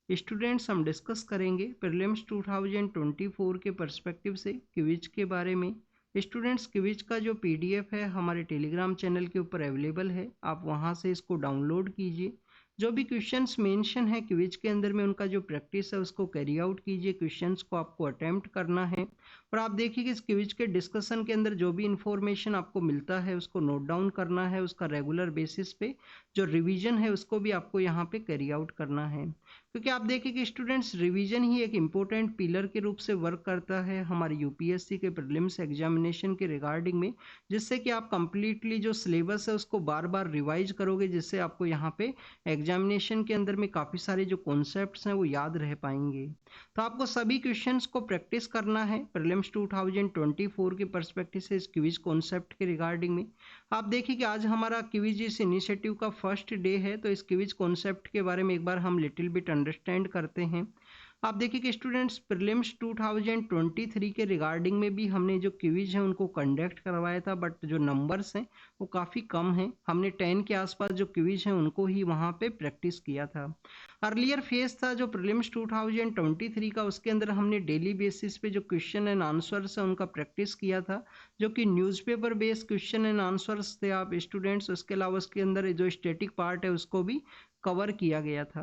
Students हम discuss करेंगे prelims 2024 के पर्सपेक्टिव से क्विज के बारे में। स्टूडेंट्स क्विज का जो पीडीएफ है हमारे टेलीग्राम चैनल के ऊपर अवेलेबल है, आप वहां से इसको डाउनलोड कीजिए। जो भी क्वेश्चंस मेंशन है क्विज के अंदर में उनका जो प्रैक्टिस है उसको कैरी आउट कीजिए, क्वेश्चंस को आपको अटेम्प्ट करना है। और आप देखिए कि इस क्विज के डिस्कशन के अंदर जो भी इंफॉर्मेशन आपको मिलता है उसको नोट डाउन करना है, उसका रेगुलर बेसिस पे जो रिवीजन है उसको भी आपको यहाँ पे कैरी आउट करना है। क्योंकि आप देखिए कि स्टूडेंट्स रिवीजन ही एक इम्पोर्टेंट पिलर के रूप से वर्क करता है हमारे यूपीएससी के प्रीलिम्स एग्जामिनेशन के रिगार्डिंग में, जिससे कि आप कंप्लीटली जो सिलेबस है उसको बार बार रिवाइज करोगे, जिससे आपको यहाँ पे एग्जामिनेशन के अंदर में काफ़ी सारे जो कॉन्सेप्ट्स हैं वो याद रह पाएंगे। तो आपको सभी क्वेश्चंस को प्रैक्टिस करना है प्रीलिम्स 2024 के पर्सपेक्टिव से इस क्विज कॉन्सेप्ट के रिगार्डिंग में। आप देखिए कि आज हमारा क्विज इस इनिशिएटिव का फर्स्ट डे है, तो इस क्विज कॉन्सेप्ट के बारे में एक बार हम लिटिल बिट अंडरस्टैंड करते हैं। आप देखिए कि स्टूडेंट्स प्रीलिम्स 2023 के रिगार्डिंग में भी हमने जो क्विज है उनको कंडक्ट करवाया था, बट जो नंबर्स हैं वो काफ़ी कम हैं। हमने 10 के आसपास जो क्विज हैं उनको ही वहाँ पे प्रैक्टिस किया था। अर्लियर फेज था जो प्रीलिम्स 2023 का, उसके अंदर हमने डेली बेसिस पे जो क्वेश्चन एंड आंसर्स है उनका प्रैक्टिस किया था, जो कि newspaper based question and answers थे आप स्टूडेंट्स। उसके अलावा उसके अंदर जो स्टैटिक पार्ट है उसको भी कवर किया गया था।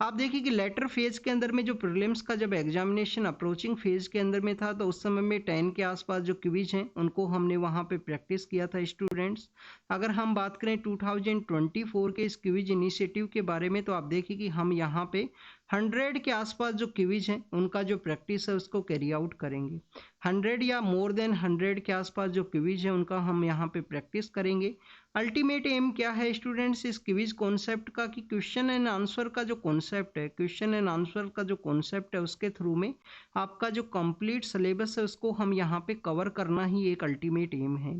आप देखिए कि लेटर फेज के अंदर में जो प्रीलिम्स का जब एग्जामिनेशन अप्रोचिंग फेज के अंदर में था, तो उस समय में 10 के आसपास जो क्विज हैं उनको हमने वहां पे प्रैक्टिस किया था स्टूडेंट्स। अगर हम बात करें 2024 के इस क्विज इनिशिएटिव के बारे में, तो आप देखिए कि हम यहाँ पे 100 के आसपास जो क्विज हैं उनका जो प्रैक्टिस है उसको कैरी आउट करेंगे। 100 या मोर देन 100 के आसपास जो क्विज है उनका हम यहाँ पे प्रैक्टिस करेंगे। अल्टीमेट एम क्या है स्टूडेंट्स इस क्विज कॉन्सेप्ट का, कि क्वेश्चन एंड आंसर का जो कॉन्सेप्ट है, क्वेश्चन एंड आंसर का जो कॉन्सेप्ट है उसके थ्रू में आपका जो कंप्लीट सिलेबस है उसको हम यहाँ पे कवर करना ही एक अल्टीमेट एम है।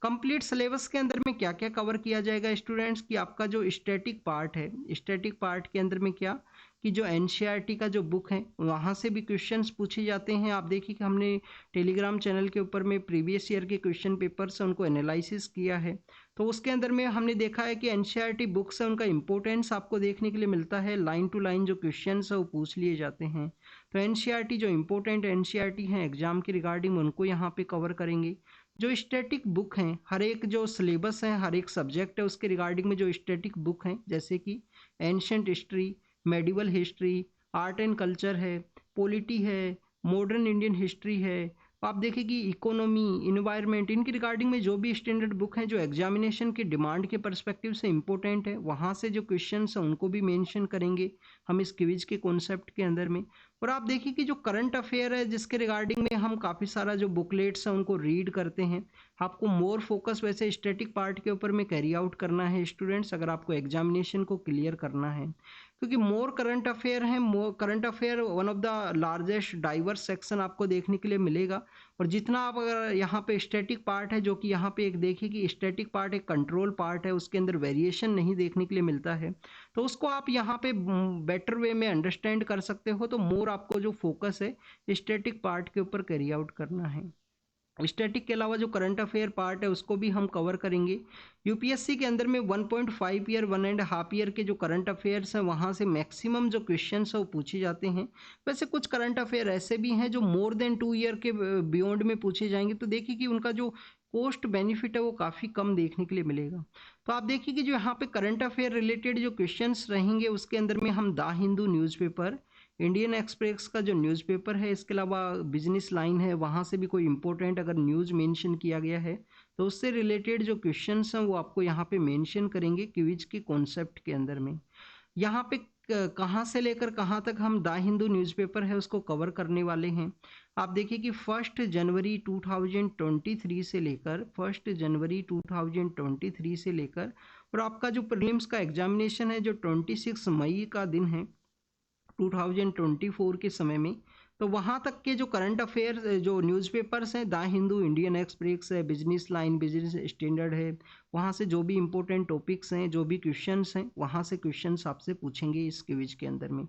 कंप्लीट सिलेबस के अंदर में क्या क्या कवर किया जाएगा स्टूडेंट्स, कि आपका जो स्टैटिक पार्ट है, स्टैटिक पार्ट के अंदर में क्या कि जो एनसीईआरटी का जो बुक है वहाँ से भी क्वेश्चंस पूछे जाते हैं। आप देखिए कि हमने टेलीग्राम चैनल के ऊपर में प्रीवियस ईयर के क्वेश्चन पेपर्स उनको एनालिसिस किया है, तो उसके अंदर में हमने देखा है कि एनसीईआरटी बुक्स है उनका इंपॉर्टेंस आपको देखने के लिए मिलता है। लाइन टू लाइन जो क्वेश्चंस है वो पूछ लिए जाते हैं। तो एनसीईआरटी जो इंपॉर्टेंट एनसीईआरटी हैं एग्जाम के रिगार्डिंग उनको यहाँ पे कवर करेंगे। जो स्टैटिक बुक हैं, हर एक जो सिलेबस है हर एक सब्जेक्ट है उसके रिगार्डिंग में जो स्टैटिक बुक हैं, जैसे कि ancient history, medieval history, art and culture है, पॉलिटी है, मॉडर्न इंडियन हिस्ट्री है, आप देखिए कि इकोनॉमी, इन्वायरमेंट, इनकी रिगार्डिंग में जो भी स्टैंडर्ड बुक हैं जो एग्जामिनेशन की डिमांड के पर्सपेक्टिव से इंपॉर्टेंट है, वहाँ से जो क्वेश्चंस हैं उनको भी मेंशन करेंगे हम इस क्विज के कॉन्सेप्ट के अंदर में। और आप देखिए कि जो करंट अफेयर है जिसके रिगार्डिंग में हम काफ़ी सारा जो बुकलेट्स हैं उनको रीड करते हैं। आपको मोर फोकस वैसे स्टैटिक पार्ट के ऊपर में कैरी आउट करना है स्टूडेंट्स, अगर आपको एग्जामिनेशन को क्लियर करना है, क्योंकि मोर करंट अफेयर है, मोर current affair one of the largest diverse section आपको देखने के लिए मिलेगा। और जितना आप अगर यहाँ पे स्टैटिक पार्ट है, जो कि यहाँ पे एक देखिए कि स्टैटिक पार्ट एक कंट्रोल पार्ट है, उसके अंदर वेरिएशन नहीं देखने के लिए मिलता है, तो उसको आप यहाँ पे बेटर वे में अंडरस्टैंड कर सकते हो। तो मोर आपको जो फोकस है स्टैटिक पार्ट के ऊपर कैरी आउट करना है। स्टैटिक के अलावा जो करंट अफेयर पार्ट है उसको भी हम कवर करेंगे। यूपीएससी के अंदर में 1.5 ईयर 1.5 ईयर के जो करंट अफेयर्स हैं वहाँ से मैक्सिमम जो क्वेश्चंस है वो पूछे जाते हैं। वैसे कुछ करंट अफेयर ऐसे भी हैं जो मोर देन 2 ईयर के बियॉन्ड में पूछे जाएंगे, तो देखिए कि उनका जो कॉस्ट बेनिफिट है वो काफ़ी कम देखने के लिए मिलेगा। तो आप देखिए कि जो यहाँ पे करंट अफेयर रिलेटेड जो क्वेश्चंस रहेंगे उसके अंदर में हम the Hindu newspaper, Indian express का जो न्यूज़पेपर है, इसके अलावा बिजनेस लाइन है, वहाँ से भी कोई इंपॉर्टेंट अगर न्यूज़ मेंशन किया गया है तो उससे रिलेटेड जो क्वेश्चंस हैं वो आपको यहाँ पे मेंशन करेंगे क्विज के कॉन्सेप्ट के अंदर में। यहाँ पे कहाँ से लेकर कहाँ तक हम द हिंदू न्यूज़पेपर है उसको कवर करने वाले हैं। आप देखिए कि 1 जनवरी 2023 से लेकर 1 जनवरी 2023 से लेकर और आपका जो प्रीलिम्स का एग्जामिनेशन है जो 26 मई का दिन है 2024 के समय में, तो वहाँ तक के जो करंट अफेयर जो न्यूज़पेपर्स हैं, द हिंदू, इंडियन एक्सप्रेस है, बिजनेस लाइन, बिजनेस स्टैंडर्ड है, वहाँ से जो भी इंपॉर्टेंट टॉपिक्स हैं, जो भी क्वेश्चंस हैं, वहाँ से क्वेश्चंस आपसे पूछेंगे इस क्विज के अंदर में।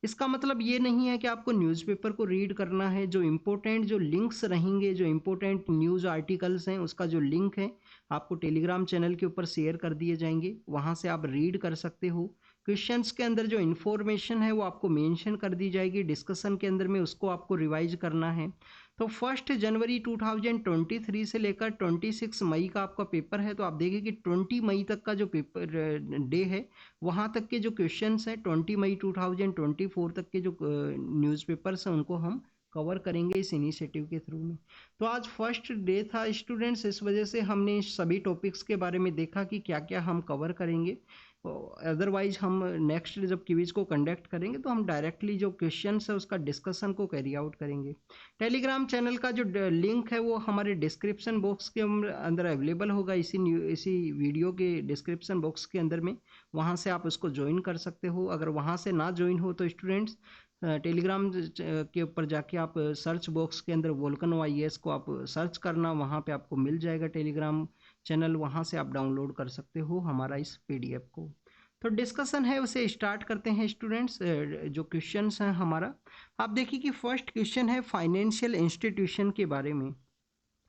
इसका मतलब ये नहीं है कि आपको न्यूज़पेपर को रीड करना है। जो इंपॉर्टेंट जो लिंक्स रहेंगे, जो इंपॉर्टेंट न्यूज़ आर्टिकल्स हैं, उसका जो लिंक है आपको टेलीग्राम चैनल के ऊपर शेयर कर दिए जाएंगे, वहाँ से आप रीड कर सकते हो। क्वेश्चंस के अंदर जो इन्फॉर्मेशन है वो आपको मेंशन कर दी जाएगी डिस्कशन के अंदर में, उसको आपको रिवाइज करना है। तो 1 जनवरी 2023 से लेकर 26 मई का आपका पेपर है। तो आप देखिए कि 20 मई तक का जो पेपर डे है वहाँ तक के जो क्वेश्चंस हैं 20 मई 2024 तक के जो न्यूज़पेपर्स हैं उनको हम कवर करेंगे इस इनिशिएटिव के थ्रू में। तो आज फर्स्ट डे था स्टूडेंट्स, इस वजह से हमने सभी टॉपिक्स के बारे में देखा कि क्या क्या हम कवर करेंगे। अदरवाइज हम नेक्स्ट जब क्विज को कंडक्ट करेंगे तो हम डायरेक्टली जो क्वेश्चन है उसका डिस्कशन को कैरी आउट करेंगे। टेलीग्राम चैनल का जो लिंक है वो हमारे डिस्क्रिप्शन बॉक्स के अंदर अवेलेबल होगा, इसी वीडियो के डिस्क्रिप्शन बॉक्स के अंदर में, वहाँ से आप उसको ज्वाइन कर सकते हो। अगर वहाँ से ना ज्वाइन हो तो स्टूडेंट्स टेलीग्राम के ऊपर जाके आप सर्च बॉक्स के अंदर वोल्कनो IAS को आप सर्च करना, वहाँ पे आपको मिल जाएगा टेलीग्राम चैनल, वहाँ से आप डाउनलोड कर सकते हो हमारा इस PDF को। तो डिस्कशन है उसे स्टार्ट करते हैं स्टूडेंट्स। जो क्वेश्चंस हैं हमारा, आप देखिए कि फर्स्ट क्वेश्चन है फाइनेंशियल इंस्टीट्यूशन के बारे में।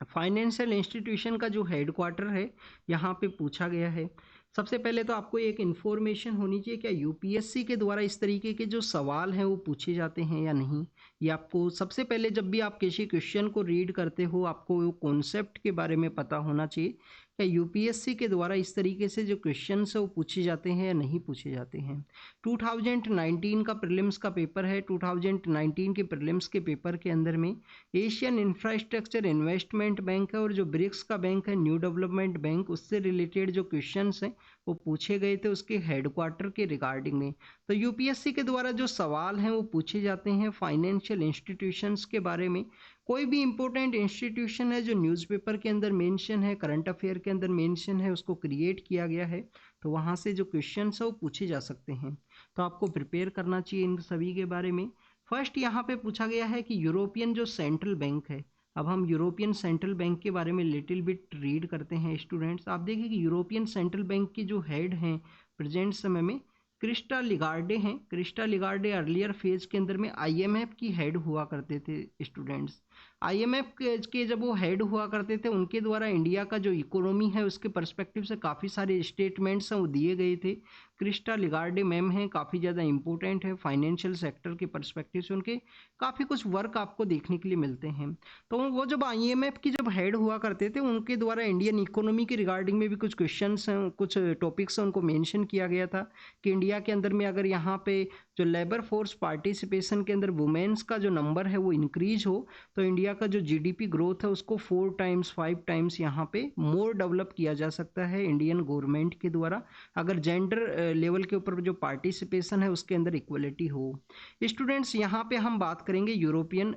फाइनेंशियल इंस्टीट्यूशन का जो हेडक्वार्टर है यहाँ पे पूछा गया है। सबसे पहले तो आपको एक इन्फॉर्मेशन होनी चाहिए, क्या UPSC के द्वारा इस तरीके के जो सवाल हैं वो पूछे जाते हैं या नहीं। ये आपको सबसे पहले जब भी आप किसी क्वेश्चन को रीड करते हो आपको वो कॉन्सेप्ट के बारे में पता होना चाहिए, क्या UPSC के द्वारा इस तरीके से जो क्वेश्चन है वो पूछे जाते हैं या नहीं पूछे जाते हैं। 2019 का प्रीलिम्स का पेपर है। 2019 के प्रीलिम्स के पेपर के अंदर में एशियन इंफ्रास्ट्रक्चर इन्वेस्टमेंट बैंक है और जो ब्रिक्स का बैंक है न्यू डेवलपमेंट बैंक, उससे रिलेटेड जो क्वेश्चंस हैं वो पूछे गए थे उसके हेडक्वार्टर के रिगार्डिंग में। तो UPSC के द्वारा जो सवाल हैं वो पूछे जाते हैं फाइनेंशियल इंस्टीट्यूशंस के बारे में। कोई भी इंपॉर्टेंट इंस्टीट्यूशन है जो न्यूज़पेपर के अंदर मेंशन है, करंट अफेयर के अंदर मेंशन है, उसको क्रिएट किया गया है, तो वहाँ से जो क्वेश्चंस है वो पूछे जा सकते हैं। तो आपको प्रिपेयर करना चाहिए इन सभी के बारे में। फर्स्ट यहाँ पे पूछा गया है कि यूरोपियन जो सेंट्रल बैंक है, अब हम यूरोपियन सेंट्रल बैंक के बारे में लिटिल बिट रीड करते हैं स्टूडेंट्स। आप देखिए कि यूरोपियन सेंट्रल बैंक के जो हेड हैं प्रेजेंट समय में क्रिस्टा लिगार्डे हैं। क्रिस्टा लिगार्डे अर्लियर फेज के अंदर में IMF की हेड हुआ करते थे स्टूडेंट्स। IMF के जब वो हेड हुआ करते थे उनके द्वारा इंडिया का जो इकोनॉमी है उसके पर्सपेक्टिव से काफ़ी सारे स्टेटमेंट्स हैं वो दिए गए थे। क्रिस्टा लिगार्डे मैम हैं, काफ़ी ज़्यादा इंपॉर्टेंट है फाइनेंशियल सेक्टर के पर्सपेक्टिव से, उनके काफ़ी कुछ वर्क आपको देखने के लिए मिलते हैं। तो वो जब IMF की जब हेड हुआ करते थे उनके द्वारा इंडियन इकोनॉमी के रिगार्डिंग में भी कुछ क्वेश्चंस हैं, कुछ टॉपिक्स हैं, उनको मेंशन किया गया था कि इंडिया के अंदर में अगर यहाँ पे जो लेबर फोर्स पार्टिसिपेशन के अंदर वुमेन्स का जो नंबर है वो इंक्रीज हो तो इंडिया का जो GDP ग्रोथ है उसको 4 टाइम्स 5 टाइम्स यहाँ पे मोर डेवलप किया जा सकता है इंडियन गवर्नमेंट के द्वारा, अगर जेंडर लेवल के ऊपर जो पार्टिसिपेशन है उसके अंदर इक्वलिटी हो। स्टूडेंट्स यहाँ पे हम बात करेंगे यूरोपियन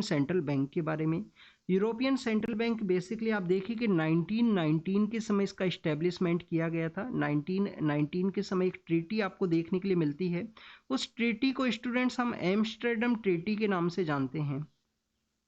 सेंट्रल बैंक के बारे में। यूरोपियन सेंट्रल बैंक बेसिकली आप देखिए कि 1919 के समय इसका इस्टेब्लिशमेंट किया गया था। 1919 के समय एक ट्रीटी आपको देखने के लिए मिलती है, उस ट्रीटी को स्टूडेंट्स हम एम्स्टर्डम ट्रीटी के नाम से जानते हैं।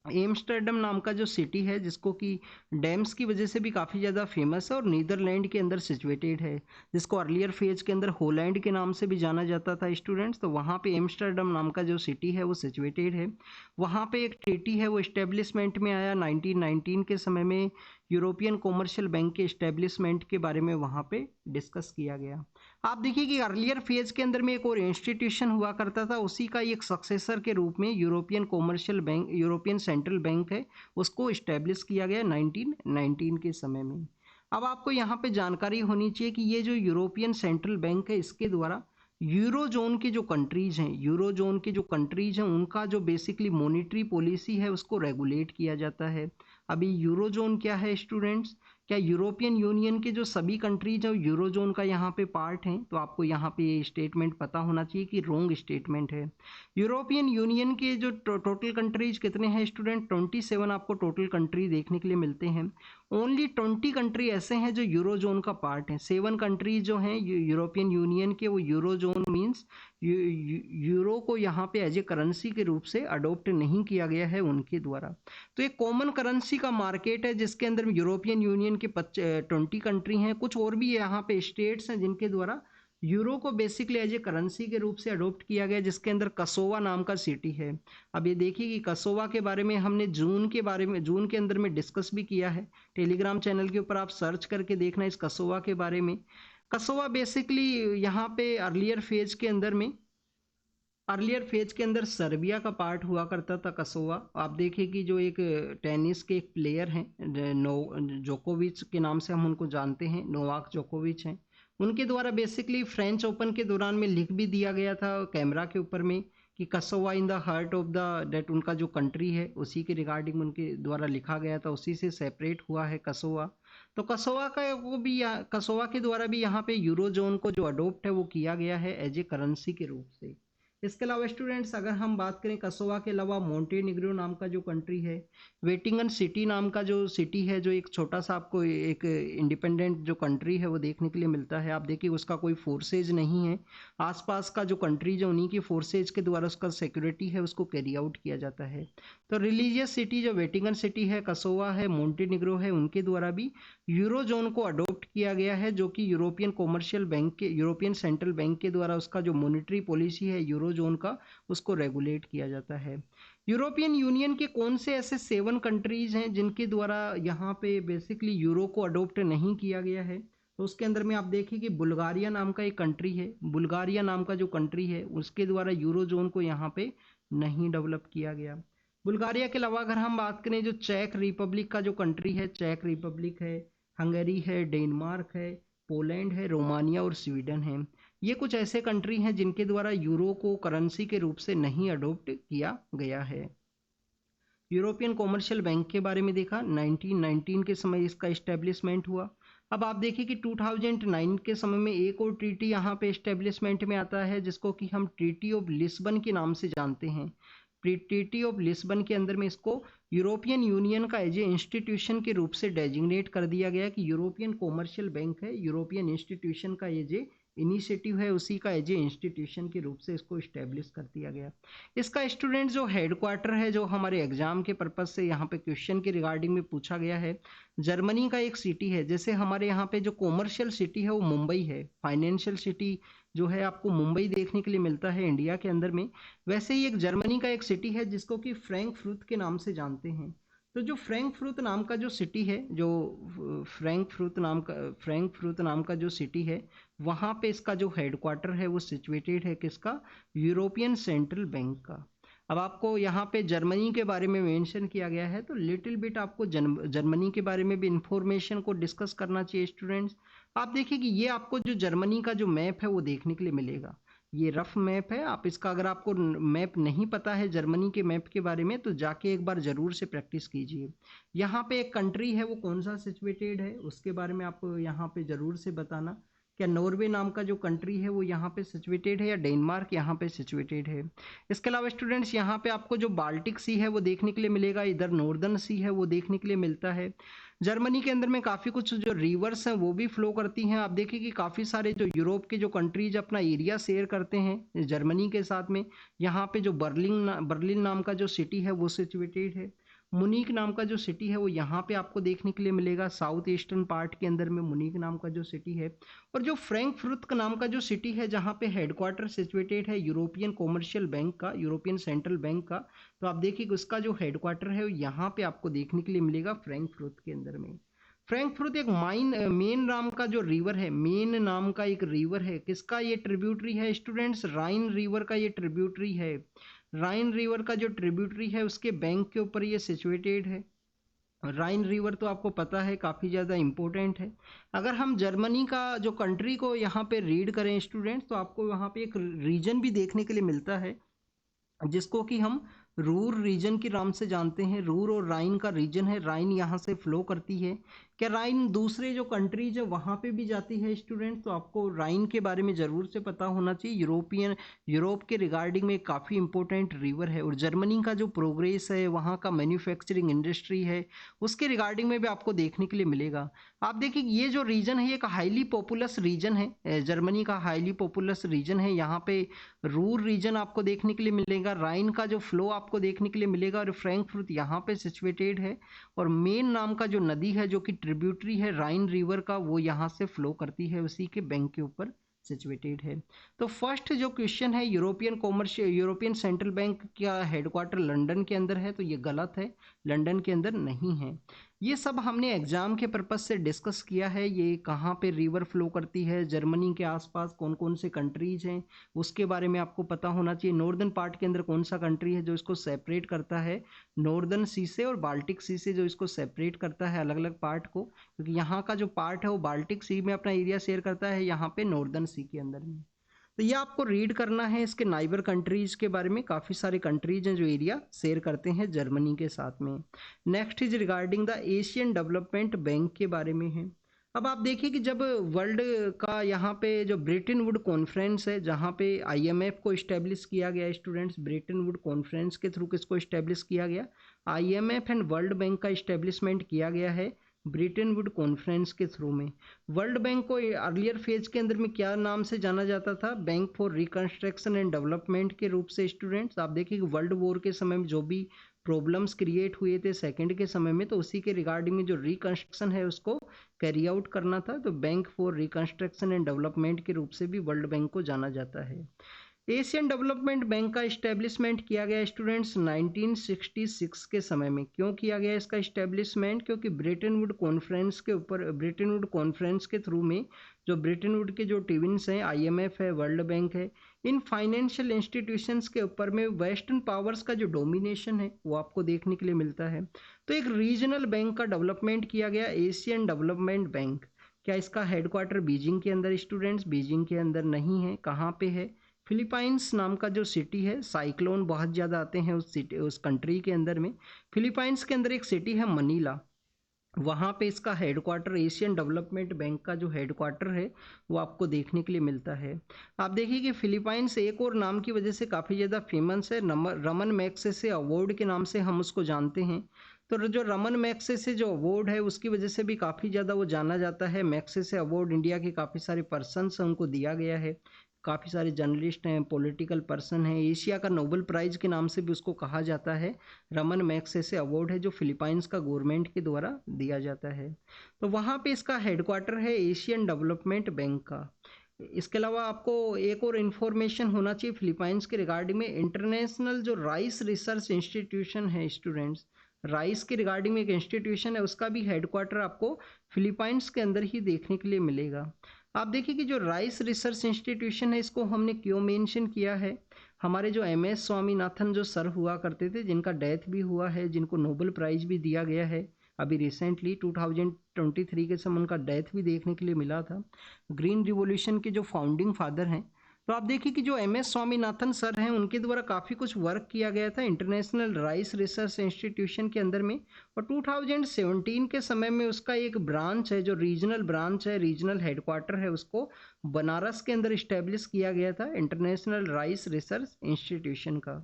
एम्स्टर्डम नाम का जो सिटी है जिसको कि डैम्स की वजह से भी काफ़ी ज़्यादा फेमस है और नीदरलैंड के अंदर सिचुएटेड है, जिसको अर्लियर फेज के अंदर होलैंड के नाम से भी जाना जाता था स्टूडेंट्स। तो वहाँ पे एम्स्टर्डम नाम का जो सिटी है वो सिचुएटेड है, वहाँ पे एक ट्रीटी है वो इस्टेब्लिशमेंट में आया 1919 के समय में। यूरोपियन कॉमर्शियल बैंक के इस्टेब्लिशमेंट के बारे में वहाँ पे डिस्कस किया गया। आप देखिए कि अर्लियर फेज के अंदर में एक और इंस्टीट्यूशन हुआ करता था, उसी का एक सक्सेसर के रूप में European commercial bank, European central bank है, उसको इस्टेब्लिश किया गया 1919 के समय में। अब आपको यहाँ पे जानकारी होनी चाहिए कि ये जो यूरोपियन सेंट्रल बैंक है इसके द्वारा यूरोजोन के जो कंट्रीज हैं, यूरोजोन के जो कंट्रीज हैं उनका जो बेसिकली मॉनेटरी पॉलिसी है उसको रेगुलेट किया जाता है। अभी यूरोजोन क्या है स्टूडेंट्स, क्या यूरोपियन यूनियन के जो सभी कंट्रीज हैं यूरोजोन का यहाँ पे पार्ट हैं, तो आपको यहाँ पे ये स्टेटमेंट पता होना चाहिए कि रॉन्ग स्टेटमेंट है। यूरोपियन यूनियन के जो टोटल कंट्रीज कितने हैं स्टूडेंट, 27 आपको टोटल कंट्री देखने के लिए मिलते हैं। ओनली 20 कंट्री ऐसे हैं जो यूरोजोन का पार्ट हैं। 7 कंट्रीज जो हैं यूरोपियन यूनियन के वो यूरोजोन मीन्स यूरो को यहाँ पे एज ए करेंसी के रूप से अडोप्ट नहीं किया गया है उनके द्वारा। तो एक कॉमन करेंसी का मार्केट है जिसके अंदर यूरोपियन यूनियन के 20 कंट्री हैं, कुछ और भी यहाँ पे स्टेट्स हैं जिनके द्वारा यूरो को बेसिकली एज ए करेंसी के रूप से अडोप्ट किया गया, जिसके अंदर कसोवा नाम का सिटी है। अब ये देखिए कि कसोवा के बारे में हमने जून के अंदर में डिस्कस भी किया है, टेलीग्राम चैनल के ऊपर आप सर्च करके देखना इस कसोवा के बारे में। कसोवा बेसिकली यहाँ पे अर्लियर फेज के अंदर सर्बिया का पार्ट हुआ करता था कसोवा। आप देखिए कि जो एक टेनिस के एक प्लेयर हैं जोकोविच के नाम से हम उनको जानते हैं, नोवाक जोकोविच हैं, उनके द्वारा बेसिकली फ्रेंच ओपन के दौरान में लिख भी दिया गया था कैमरा के ऊपर में कि Kosovo in the heart of the date, उनका जो कंट्री है उसी के रिगार्डिंग उनके द्वारा लिखा गया था, उसी से सेपरेट हुआ है कसोवा। तो कसोवा के द्वारा भी यहाँ पे यूरो जोन को जो अडोप्ट है वो किया गया है एज ए करेंसी के रूप से। इसके अलावा स्टूडेंट्स अगर हम बात करें कसोवा के अलावा मोंटेनिग्रो नाम का जो कंट्री है, वेटिंगन सिटी नाम का जो सिटी है, जो एक छोटा सा आपको एक इंडिपेंडेंट जो कंट्री है वो देखने के लिए मिलता है। आप देखिए उसका कोई फोर्सेज नहीं है, आसपास का जो कंट्री जो उन्हीं की फोर्सेज के द्वारा उसका सिक्योरिटी है उसको कैरी आउट किया जाता है। तो रिलीजियस सिटी जो वेटिंगन सिटी है, कसोवा है, मोंटेनिग्रो है, उनके द्वारा भी यूरो जोन को अडोप्ट किया गया है, जो कि यूरोपियन सेंट्रल बैंक के द्वारा उसका जो मॉनेटरी पॉलिसी है यूरो जोन का उसको रेगुलेट किया जाता है। यूरोपियन यूनियन के कौन से ऐसे 7 कंट्रीज हैं जिनके द्वारा यहाँ पे बेसिकली यूरो को अडोप्ट नहीं किया गया है? तो उसके अंदर में आप देखिए कि बुल्गारिया नाम का एक कंट्री है, बुल्गारिया नाम का जो कंट्री है उसके द्वारा यूरो जोन को यहाँ पे नहीं डेवलप किया गया। बुल्गारिया के अलावा अगर हम बात करें जो चेक रिपब्लिक का जो कंट्री है, चेक रिपब्लिक है, हंगरी है, डेनमार्क है, पोलैंड है, रोमानिया और स्वीडन है, ये कुछ ऐसे कंट्री हैं जिनके द्वारा यूरो को करेंसी के रूप से नहीं अडोप्ट किया गया है। यूरोपियन कॉमर्शियल बैंक के बारे में देखा, 1919 के समय इसका इस्टेब्लिशमेंट हुआ। अब आप देखिए कि 2009 के समय में एक और ट्रीटी यहाँ पे इस्टेब्लिशमेंट में आता है जिसको कि हम ट्रीटी ऑफ लिस्बन के नाम से जानते हैं। ट्रीटी ऑफ लिस्बन के अंदर में इसको यूरोपियन यूनियन का एज ए इंस्टीट्यूशन के रूप से डेजिग्नेट कर दिया गया कि यूरोपियन कॉमर्शियल बैंक है, यूरोपियन इंस्टीट्यूशन का एज ए इनिशिएटिव है, उसी का एज ए इंस्टीट्यूशन के रूप से इसको इस्टेब्लिश कर दिया गया। इसका स्टूडेंट जो हेडक्वार्टर है, जो हमारे एग्जाम के पर्पज से यहाँ पे क्वेश्चन के रिगार्डिंग में पूछा गया है, जर्मनी का एक सिटी है। जैसे हमारे यहाँ पे जो कॉमर्शियल सिटी है वो मुंबई है, फाइनेंशियल सिटी जो है आपको मुंबई देखने के लिए मिलता है इंडिया के अंदर में, वैसे ही एक जर्मनी का एक सिटी है जिसको कि फ्रैंकफर्ट के नाम से जानते हैं। तो जो फ्रैंकफर्ट नाम का जो सिटी है, जो फ्रैंकफर्ट नाम का जो सिटी है, वहाँ पे इसका जो हेडक्वार्टर है वो सिचुएटेड है किसका? यूरोपियन सेंट्रल बैंक का। अब आपको यहाँ पे जर्मनी के बारे में मेंशन किया गया है, तो लिटिल बिट आपको जर्मनी के बारे में भी इंफॉर्मेशन को डिस्कस करना चाहिए स्टूडेंट्स। आप देखिए कि ये आपको जो जर्मनी का जो मैप है वो देखने के लिए मिलेगा, ये रफ मैप है। आप इसका अगर आपको मैप नहीं पता है जर्मनी के मैप के बारे में तो जाके एक बार ज़रूर से प्रैक्टिस कीजिए। यहाँ पे एक कंट्री है वो कौन सा सिचुएटेड है उसके बारे में आप यहाँ पे ज़रूर से बताना। क्या नॉर्वे नाम का जो कंट्री है वो यहाँ पे सिचुएटेड है या डेनमार्क यहाँ पे सिचुएटेड है? इसके अलावा स्टूडेंट्स यहाँ पे आपको जो बाल्टिक सी है वो देखने के लिए मिलेगा, इधर नॉर्दर्न सी है वो देखने के लिए मिलता है। जर्मनी के अंदर में काफ़ी कुछ जो रिवर्स हैं वो भी फ्लो करती हैं। आप देखिए कि काफ़ी सारे जो यूरोप के जो कंट्रीज अपना एरिया शेयर करते हैं जर्मनी के साथ में। यहाँ पे जो बर्लिन नाम का जो सिटी है वो सिचुएटेड है। मुनीक नाम का जो सिटी है वो यहाँ पे आपको देखने के लिए मिलेगा, साउथ ईस्टर्न पार्ट के अंदर में मुनीक नाम का जो सिटी है। और जो फ्रैंकफर्ट नाम का जो सिटी है जहाँ पे हेडक्वार्टर सिचुएटेड है यूरोपियन कॉमर्शियल बैंक का, यूरोपियन सेंट्रल बैंक का, तो आप देखिए कि उसका जो हेडक्वार्टर है यहाँ पे आपको देखने के लिए मिलेगा फ्रैंकफर्ट के अंदर में। फ्रैंकफर्ट एक मेन नाम का जो रिवर है, मेन नाम का एक रिवर है, किसका ये ट्रिब्यूटरी है स्टूडेंट्स? राइन रिवर का ये ट्रिब्यूटरी है। राइन रिवर का जो ट्रिब्यूटरी है उसके बैंक के ऊपर ये सिचुएटेड है। राइन रिवर तो आपको पता है काफ़ी ज़्यादा इम्पोर्टेंट है। अगर हम जर्मनी का जो कंट्री को यहाँ पे रीड करें स्टूडेंट्स तो आपको यहाँ पे एक रीजन भी देखने के लिए मिलता है जिसको कि हम रूर रीजन के नाम से जानते हैं। रूर और राइन का रीजन है, राइन यहाँ से फ्लो करती है। क्या राइन दूसरे जो कंट्रीज है वहाँ पे भी जाती है स्टूडेंट? तो आपको राइन के बारे में ज़रूर से पता होना चाहिए। यूरोप के रिगार्डिंग में काफ़ी इंपॉर्टेंट रिवर है। और जर्मनी का जो प्रोग्रेस है, वहाँ का मैन्युफैक्चरिंग इंडस्ट्री है, उसके रिगार्डिंग में भी आपको देखने के लिए मिलेगा। आप देखिए ये जो रीजन है एक हाईली पॉपुलस रीजन है, जर्मनी का हाईली पॉपुलस रीजन है। यहाँ पे रूर रीजन आपको देखने के लिए मिलेगा, राइन का जो फ्लो आपको देखने के लिए मिलेगा, और फ्रैंकफर्ट यहाँ पे सिचुएटेड है। और मेन नाम का जो नदी है जो कि ट्रिब्यूटरी है राइन रिवर का, वो यहाँ से फ्लो करती है, उसी के बैंक के ऊपर सिचुएटेड है। तो फर्स्ट जो क्वेश्चन है यूरोपियन सेंट्रल बैंक का हेडक्वार्टर लंदन के अंदर है, तो ये गलत है, लंदन के अंदर नहीं है। ये सब हमने एग्जाम के पर्पज से डिस्कस किया है। ये कहाँ पे रिवर फ्लो करती है, जर्मनी के आसपास कौन कौन से कंट्रीज हैं उसके बारे में आपको पता होना चाहिए। नॉर्दर्न पार्ट के अंदर कौन सा कंट्री है जो इसको सेपरेट करता है नॉर्दर्न सी से, और बाल्टिक सी से जो इसको सेपरेट करता है अलग अलग पार्ट को, क्योंकि यहाँ का जो पार्ट है वो बाल्टिक सी में अपना एरिया शेयर करता है, यहाँ पे नॉर्दर्न सी के अंदर में। तो ये आपको रीड करना है इसके नाइबर कंट्रीज के बारे में। काफ़ी सारे कंट्रीज हैं जो एरिया शेयर करते हैं जर्मनी के साथ में। Next is regarding the Asian development bank के बारे में है। अब आप देखिए कि जब वर्ल्ड का यहाँ पे जो ब्रेटन वुड कॉन्फ्रेंस है, जहाँ पे IMF को इस्टेब्लिश किया गया, स्टूडेंट्स ब्रेटन वुड कॉन्फ्रेंस के थ्रू किसको इस्टेब्लिश किया गया, IMF एंड वर्ल्ड बैंक का इस्टेब्लिशमेंट किया गया है ब्रेटन वुड कॉन्फ्रेंस के थ्रू में। वर्ल्ड बैंक को अर्लियर फेज के अंदर में क्या नाम से जाना जाता था, bank for reconstruction and development के रूप से। स्टूडेंट्स आप देखिए कि वर्ल्ड वॉर के समय में जो भी प्रॉब्लम्स क्रिएट हुए थे सेकंड के समय में, तो उसी के रिगार्डिंग में जो रिकंस्ट्रक्शन है उसको कैरी आउट करना था, तो bank for reconstruction and development के रूप से भी वर्ल्ड बैंक को जाना जाता है। एशियन डेवलपमेंट बैंक का इस्टेब्लिशमेंट किया गया स्टूडेंट्स 1966 के समय में। क्यों किया गया इसका इस्टेब्लिशमेंट, क्योंकि ब्रेटन वुड कॉन्फ्रेंस के ऊपर, ब्रेटन वुड कॉन्फ्रेंस के थ्रू में जो ब्रेटन वुड के जो ट्विन्स हैं, IMF है, वर्ल्ड बैंक है, इन फाइनेंशियल इंस्टीट्यूशंस के ऊपर में वेस्टर्न पावर्स का जो डोमिनेशन है वो आपको देखने के लिए मिलता है। तो एक रीजनल बैंक का डेवलपमेंट किया गया, एशियन डेवलपमेंट बैंक। क्या इसका हेडक्वार्टर बीजिंग के अंदर स्टूडेंट्स, बीजिंग के अंदर नहीं है। कहाँ पे है, फिलीपाइंस नाम का जो सिटी है, साइक्लोन बहुत ज़्यादा आते हैं उस सिटी, उस कंट्री के अंदर में। फिलीपाइंस के अंदर एक सिटी है मनीला, वहाँ पे इसका हेडक्वार्टर, एशियन डेवलपमेंट बैंक का जो हेडक्वार्टर है वो आपको देखने के लिए मिलता है। आप देखिए कि फिलीपाइंस एक और नाम की वजह से काफ़ी ज़्यादा फेमस है, रमन मैग्सेसे अवार्ड के नाम से हम उसको जानते हैं। तो जो रमन मैग्सेसे जो अवार्ड है उसकी वजह से भी काफ़ी ज़्यादा वो जाना जाता है। मैग्सेसे अवार्ड इंडिया के काफ़ी सारे पर्सनस हैं उनको दिया गया है, काफ़ी सारे जर्नलिस्ट हैं, पॉलिटिकल पर्सन हैं। एशिया का नोबेल प्राइज़ के नाम से भी उसको कहा जाता है। रमन मैग्सेसे अवार्ड है जो फिलीपाइंस का गवर्नमेंट के द्वारा दिया जाता है। तो वहाँ पे इसका हेडक्वार्टर है एशियन डेवलपमेंट बैंक का। इसके अलावा आपको एक और इन्फॉर्मेशन होना चाहिए फिलीपाइंस के रिगार्डिंग में, इंटरनेशनल जो राइस रिसर्च इंस्टीट्यूशन है स्टूडेंट्स, राइस के रिगार्डिंग में एक इंस्टीट्यूशन है, उसका भी हेडक्वार्टर आपको फिलीपाइंस के अंदर ही देखने के लिए मिलेगा। आप देखिए कि जो राइस रिसर्च इंस्टीट्यूशन है इसको हमने क्यों मेंशन किया है, हमारे जो MS स्वामीनाथन जो सर हुआ करते थे, जिनका डेथ भी हुआ है, जिनको नोबेल प्राइज़ भी दिया गया है अभी रिसेंटली 2023 के समय उनका डेथ भी देखने के लिए मिला था। ग्रीन रिवॉल्यूशन के जो फाउंडिंग फादर हैं, तो आप देखिए कि जो MS स्वामीनाथन सर हैं उनके द्वारा काफ़ी कुछ वर्क किया गया था इंटरनेशनल राइस रिसर्च इंस्टीट्यूशन के अंदर में। और 2017 के समय में उसका एक ब्रांच है, जो रीजनल ब्रांच है, रीजनल हेडक्वार्टर है, उसको बनारस के अंदर इस्टेब्लिश किया गया था इंटरनेशनल राइस रिसर्च इंस्टीट्यूशन का।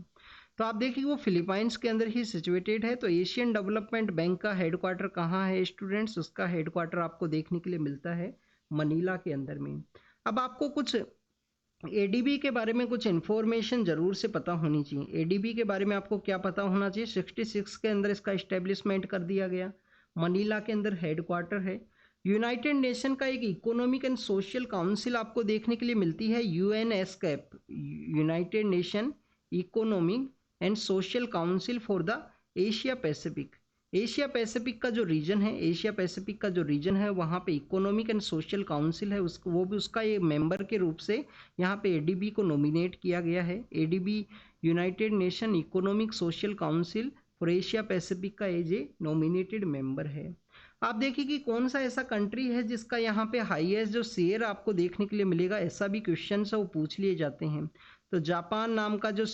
तो आप देखिए वो फिलीपाइंस के अंदर ही सिचुएटेड है। तो एशियन डेवलपमेंट बैंक का हेडक्वार्टर कहाँ है स्टूडेंट्स, उसका हेडक्वार्टर आपको देखने के लिए मिलता है मनीला के अंदर में। अब आपको कुछ ADB के बारे में कुछ इन्फॉर्मेशन जरूर से पता होनी चाहिए। ADB के बारे में आपको क्या पता होना चाहिए, 66 के अंदर इसका इस्टेब्लिशमेंट कर दिया गया, मनीला के अंदर हेडक्वार्टर है। यूनाइटेड नेशन का एक इकोनॉमिक एंड सोशल काउंसिल आपको देखने के लिए मिलती है, UNESCAP, United nation economic and social council for the Asia Pacific. Asia Pacific का जो रीजन है, एशिया पैसिफिक का जो रीजन है वहाँ पे इकोनॉमिक एंड सोशल काउंसिल है, उसको वो भी उसका ये मेंबर के रूप से यहाँ पे ADB को नॉमिनेट किया गया है। ADB United nation economic social council for Asia Pacific का एज ए नॉमिनेटेड मेंबर है। आप देखिए कि कौन सा ऐसा कंट्री है जिसका यहाँ पे हाईएस्ट जो शेयर आपको देखने के लिए मिलेगा, ऐसा भी क्वेश्चन है वो पूछ लिए जाते हैं। तो जापान नाम का जो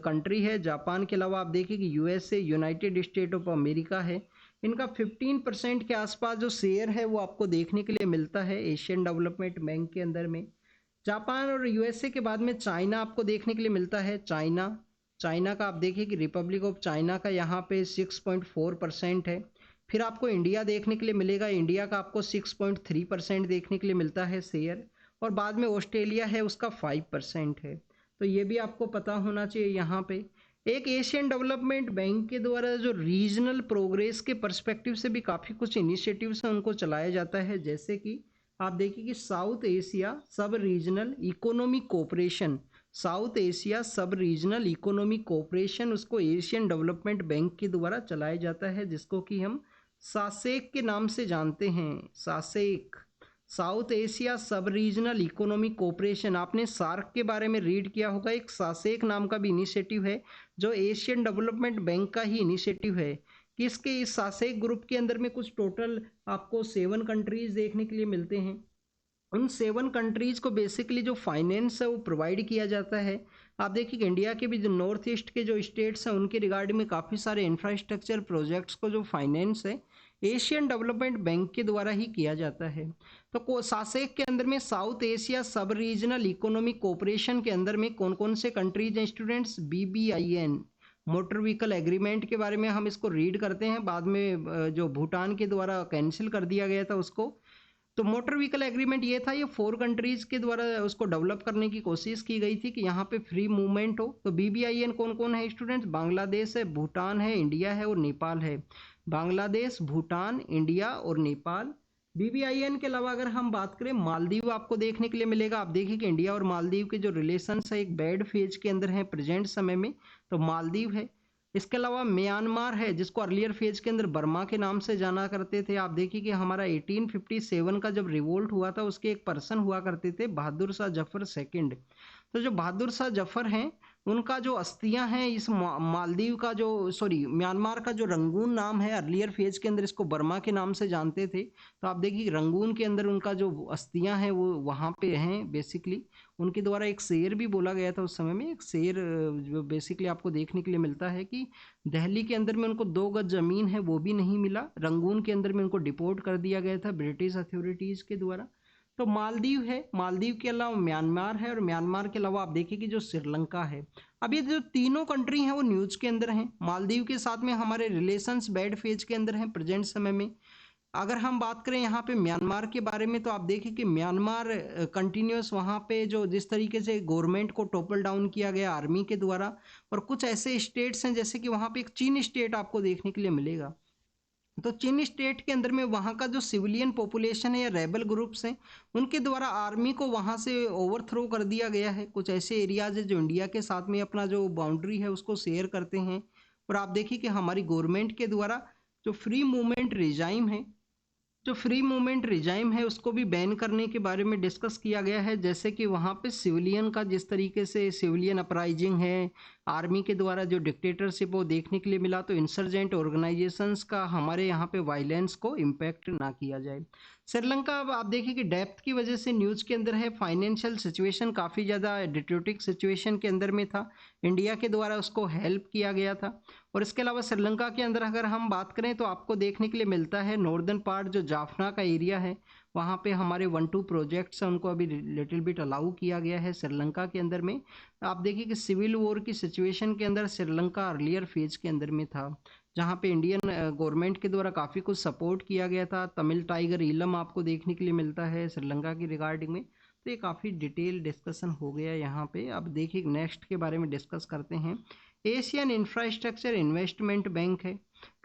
कंट्री है, जापान के अलावा आप देखिए कि USA, United state of America है, इनका 15% के आसपास जो शेयर है वो आपको देखने के लिए मिलता है एशियन डेवलपमेंट बैंक के अंदर में। जापान और USA के बाद में चाइना आपको देखने के लिए मिलता है। चाइना का आप देखिए कि रिपब्लिक ऑफ चाइना का यहाँ पे 6.4% है। फिर आपको इंडिया देखने के लिए मिलेगा, इंडिया का आपको 6.3% देखने के लिए मिलता है शेयर, और बाद में ऑस्ट्रेलिया है उसका 5% है। तो ये भी आपको पता होना चाहिए। यहाँ पे एक एशियन डेवलपमेंट बैंक के द्वारा जो रीजनल प्रोग्रेस के पर्सपेक्टिव से भी काफ़ी कुछ इनिशिएटिव्स हैं उनको चलाया जाता है, जैसे कि आप देखिए कि साउथ एशिया सब regional economic cooperation, south Asia सब रीजनल इकोनॉमिक कोऑपरेशन, उसको एशियन डेवलपमेंट बैंक के द्वारा चलाया जाता है, जिसको कि हम सासेक के नाम से जानते हैं। सासेक, साउथ एशिया सब रीजनल इकोनॉमिक कोऑपरेशन। आपने सार्क के बारे में रीड किया होगा। एक सासेक नाम का भी इनिशिएटिव है जो एशियन डेवलपमेंट बैंक का ही इनिशिएटिव है। किसके, इस सासेक ग्रुप के अंदर में कुछ टोटल आपको 7 कंट्रीज देखने के लिए मिलते हैं। उन 7 कंट्रीज को बेसिकली जो फाइनेंस है वो प्रोवाइड किया जाता है। आप देखिए कि इंडिया के भी जो नॉर्थ ईस्ट के जो स्टेट्स हैं उनके रिगार्डिंग में काफ़ी सारे इंफ्रास्ट्रक्चर प्रोजेक्ट्स को जो फाइनेंस है एशियन डेवलपमेंट बैंक के द्वारा ही किया जाता है। तो सासेक के अंदर में साउथ एशिया सब रीजनल इकोनॉमिक कोऑपरेशन के अंदर में कौन कौन से कंट्रीज हैं students? BBIN, motor vehicle agreement के बारे में हम इसको रीड करते हैं। बाद में जो भूटान के द्वारा कैंसिल कर दिया गया था उसको। तो मोटर व्हीकल एग्रीमेंट ये था, ये 4 कंट्रीज के द्वारा उसको डेवलप करने की कोशिश की गई थी कि यहाँ पे फ्री मूवमेंट हो। तो BBIN कौन कौन है स्टूडेंट्स? बांग्लादेश है, भूटान है, इंडिया है और नेपाल है। बांग्लादेश, भूटान, इंडिया और नेपाल। BBIN के अलावा अगर हम बात करें, मालदीव आपको देखने के लिए मिलेगा। आप देखिए कि इंडिया और मालदीव के जो रिलेशंस है एक बैड फेज के अंदर है प्रेजेंट समय में, तो मालदीव है। इसके अलावा म्यांमार है जिसको अर्लियर फेज के अंदर बर्मा के नाम से जाना करते थे। आप देखिए कि हमारा 1857 का जब रिवोल्ट हुआ था उसके एक पर्सन हुआ करते थे बहादुर शाह जफर सेकंड। तो जो बहादुर शाह जफर हैं उनका जो अस्थियां हैं इस मालदीव का जो म्यांमार का जो रंगून नाम है, अर्लियर फेज के अंदर इसको बर्मा के नाम से जानते थे। तो आप देखिए रंगून के अंदर उनका जो अस्थियां हैं वो वहाँ पे हैं बेसिकली। उनके द्वारा एक शेर भी बोला गया था उस समय में। एक शेर जो बेसिकली आपको देखने के लिए मिलता है कि दिल्ली के अंदर में उनको 2 गज जमीन है वो भी नहीं मिला। रंगून के अंदर में उनको डिपोर्ट कर दिया गया था ब्रिटिश अथॉरिटीज के द्वारा। तो मालदीव है, मालदीव के अलावा म्यांमार है और म्यांमार के अलावा आप देखिए कि जो श्रीलंका है। अब ये जो तीनों कंट्री हैं वो न्यूज के अंदर हैं। मालदीव के साथ में हमारे रिलेशंस बैड फेज के अंदर हैं प्रेजेंट समय में। अगर हम बात करें यहाँ पे म्यांमार के बारे में तो आप देखिए कि म्यांमार कंटिन्यूस वहाँ पे जो जिस तरीके से गवर्नमेंट को टॉपल डाउन किया गया आर्मी के द्वारा, और कुछ ऐसे स्टेट्स हैं जैसे कि वहाँ पे एक चीन स्टेट आपको देखने के लिए मिलेगा। तो चीन स्टेट के अंदर में वहाँ का जो सिविलियन पॉपुलेशन है या रेबल ग्रुप्स हैं उनके द्वारा आर्मी को वहाँ से ओवरथ्रो कर दिया गया है। कुछ ऐसे एरियाज है जो इंडिया के साथ में अपना जो बाउंड्री है उसको शेयर करते हैं। और आप देखिए कि हमारी गवर्नमेंट के द्वारा जो फ्री मूवमेंट रिजाइम है, जो फ्री मूवमेंट रिजाइम है उसको भी बैन करने के बारे में डिस्कस किया गया है। जैसे कि वहाँ पे सिविलियन का जिस तरीके से सिविलियन अपराइजिंग है, आर्मी के द्वारा जो डिक्टेटरशिप वो देखने के लिए मिला, तो इंसर्जेंट ऑर्गेनाइजेशंस का हमारे यहाँ पे वायलेंस को इम्पैक्ट ना किया जाए। श्रीलंका, अब आप देखिए कि डेप्थ की वजह से न्यूज के अंदर है, फाइनेंशियल सिचुएशन काफ़ी ज़्यादा डिट्रोटिक सिचुएशन के अंदर में था, इंडिया के द्वारा उसको हेल्प किया गया था। और इसके अलावा श्रीलंका के अंदर अगर हम बात करें तो आपको देखने के लिए मिलता है नॉर्दर्न पार्ट जो जाफना का एरिया है वहाँ पे हमारे 1-2 प्रोजेक्ट्स हैं उनको अभी लिटिल बिट अलाउ किया गया है श्रीलंका के अंदर में। आप देखिए कि सिविल वॉर की सिचुएशन के अंदर श्रीलंका अर्लियर फेज के अंदर में था जहाँ पे इंडियन गवर्नमेंट के द्वारा काफ़ी कुछ सपोर्ट किया गया था। तमिल टाइगर इलम आपको देखने के लिए मिलता है श्रीलंका की रिगार्डिंग में। तो ये काफ़ी डिटेल डिस्कशन हो गया यहाँ पे। अब देखिए नेक्स्ट के बारे में डिस्कस करते हैं। एशियन इंफ्रास्ट्रक्चर इन्वेस्टमेंट बैंक है।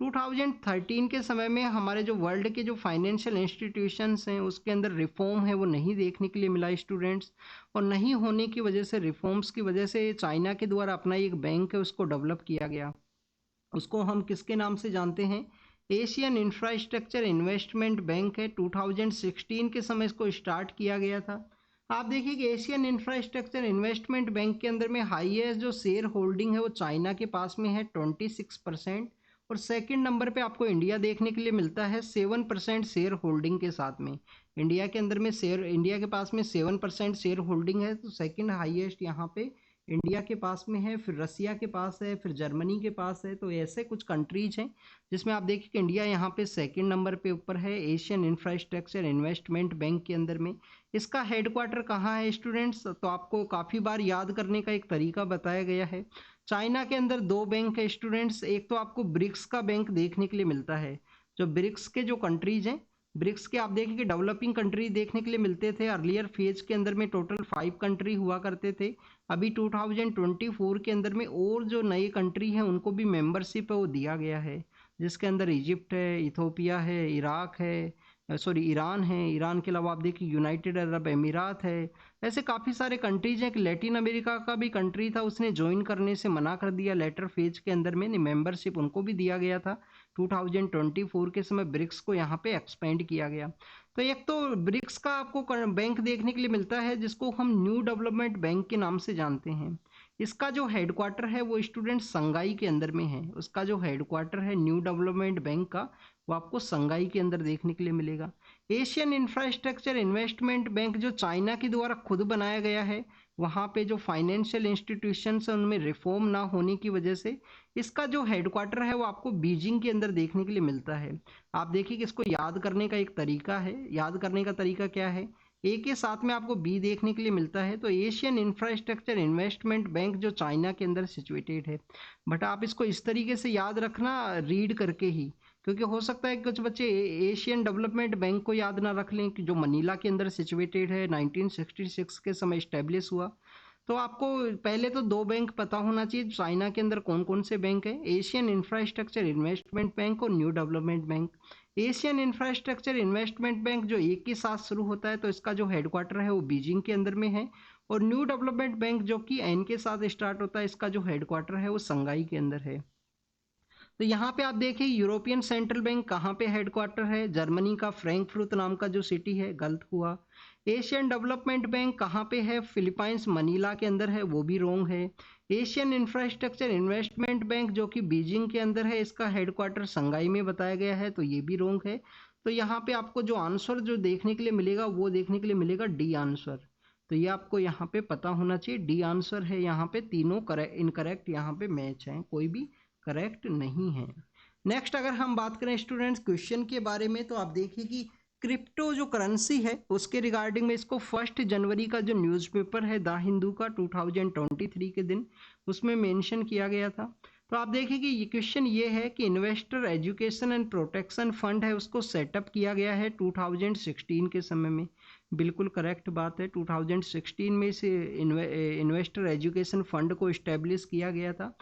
2013 के समय में हमारे जो वर्ल्ड के जो फाइनेंशियल इंस्टीट्यूशंस हैं उसके अंदर रिफॉर्म है वो नहीं देखने के लिए मिला स्टूडेंट्स। और नहीं होने की वजह से, रिफॉर्म्स की वजह से चाइना के द्वारा अपना एक बैंक है उसको डेवलप किया गया। उसको हम किसके नाम से जानते हैं? एशियन इंफ्रास्ट्रक्चर इन्वेस्टमेंट बैंक है। 2016 के समय इसको स्टार्ट किया गया था। आप देखिए कि एशियन इंफ्रास्ट्रक्चर इन्वेस्टमेंट बैंक के अंदर में हाईएस्ट जो शेयर होल्डिंग है वो चाइना के पास में है 26%। और सेकंड नंबर पे आपको इंडिया देखने के लिए मिलता है 7% शेयर होल्डिंग के साथ में। इंडिया के अंदर में इंडिया के पास में 7% शेयर होल्डिंग है, तो सेकंड हाईएस्ट यहाँ पे इंडिया के पास में है, फिर रसिया के पास है, फिर जर्मनी के पास है। तो ऐसे कुछ कंट्रीज हैं जिसमें आप देखिए कि इंडिया यहाँ पे सेकंड नंबर पे ऊपर है एशियन इंफ्रास्ट्रक्चर इन्वेस्टमेंट बैंक के अंदर में। इसका हेडक्वार्टर कहाँ है स्टूडेंट्स? तो आपको काफ़ी बार याद करने का एक तरीका बताया गया है। चाइना के अंदर 2 बैंक है स्टूडेंट्स। एक तो आपको ब्रिक्स का बैंक देखने के लिए मिलता है। जो ब्रिक्स के जो कंट्रीज हैं, ब्रिक्स के आप देखिए कि डेवलपिंग कंट्री देखने के लिए मिलते थे। अर्लियर फेज के अंदर में टोटल 5 कंट्री हुआ करते थे। अभी 2024 के अंदर में और जो नए कंट्री हैं उनको भी मेंबरशिप वो दिया गया है, जिसके अंदर इजिप्ट है, इथोपिया है, इराक है, सॉरी ईरान है, ईरान के अलावा आप देखिए यूनाइटेड अरब अमीरात है, ऐसे काफ़ी सारे कंट्रीज हैं। लैटिन अमेरिका का भी कंट्री था, उसने ज्वाइन करने से मना कर दिया लेटर फेज के अंदर में, मेंबरशिप उनको भी दिया गया था। 2024 के समय ब्रिक्स को यहाँ पे एक्सपेंड किया गया। तो एक तो ब्रिक्स का आपको बैंक देखने के लिए मिलता है जिसको हम न्यू डेवलपमेंट बैंक के नाम से जानते हैं। इसका जो हेडक्वार्टर है वो स्टूडेंट संगाई के अंदर में है। उसका जो हेडक्वार्टर है न्यू डेवलपमेंट बैंक का, वो आपको संगाई के अंदर देखने के लिए मिलेगा। एशियन इंफ्रास्ट्रक्चर इन्वेस्टमेंट बैंक जो चाइना के द्वारा खुद बनाया गया है, वहाँ पे जो फाइनेंशियल इंस्टीट्यूशंस हैं उनमें रिफॉर्म ना होने की वजह से इसका जो हेडक्वार्टर है वो आपको बीजिंग के अंदर देखने के लिए मिलता है। आप देखिए कि इसको याद करने का एक तरीका है। याद करने का तरीका क्या है, ए के साथ में आपको बी देखने के लिए मिलता है। तो एशियन इंफ्रास्ट्रक्चर इन्वेस्टमेंट बैंक जो चाइना के अंदर सिचुएटेड है, बट आप इसको इस तरीके से याद रखना रीड करके ही, क्योंकि हो सकता है कुछ बच्चे एशियन डेवलपमेंट बैंक को याद ना रख लें कि जो मनीला के अंदर सिचुएटेड है, 1966 के समय स्टैब्लिश हुआ। तो आपको पहले तो दो बैंक पता होना चाहिए चाइना के अंदर कौन कौन से बैंक है, एशियन इंफ्रास्ट्रक्चर इन्वेस्टमेंट बैंक और new development bank. Asian infrastructure investment bank जो एक के साथ शुरू होता है, तो इसका जो हेडक्वार्टर है वो बीजिंग के अंदर में है। और न्यू डेवलपमेंट बैंक जो कि एन के साथ स्टार्ट होता है, इसका जो हेडक्वार्टर है वो संगाई के अंदर है। तो यहाँ पे आप देखिए यूरोपियन सेंट्रल बैंक कहाँ पे हेडक्वार्टर है, जर्मनी का फ्रैंकफर्ट नाम का जो सिटी है, गलत हुआ। एशियन डेवलपमेंट बैंक कहाँ पे है, फिलीपाइंस मनीला के अंदर है, वो भी रोंग है। एशियन इंफ्रास्ट्रक्चर इन्वेस्टमेंट बैंक जो कि बीजिंग के अंदर है, इसका हेडक्वार्टर संगाई में बताया गया है, तो ये भी रोंग है। तो यहाँ पे आपको जो आंसर जो देखने के लिए मिलेगा वो देखने के लिए मिलेगा डी आंसर। तो ये आपको यहाँ पे पता होना चाहिए, डी आंसर है यहाँ पे। तीनों इनकरेक्ट यहाँ पे मैच हैं, कोई भी करेक्ट नहीं है। नेक्स्ट अगर हम बात करें स्टूडेंट्स क्वेश्चन के बारे में, तो आप देखिए कि क्रिप्टो जो करेंसी है उसके रिगार्डिंग में इसको 1 जनवरी का जो न्यूज़पेपर है द हिंदू का 2023 के दिन, उसमें मेंशन किया गया था। तो आप देखिए कि ये क्वेश्चन ये है कि investor education and protection fund है उसको सेटअप किया गया है 2016 के समय में। बिल्कुल करेक्ट बात है, 2016 में इसे इन्वेस्टर एजुकेशन फंड को इस्टेब्लिश किया गया था।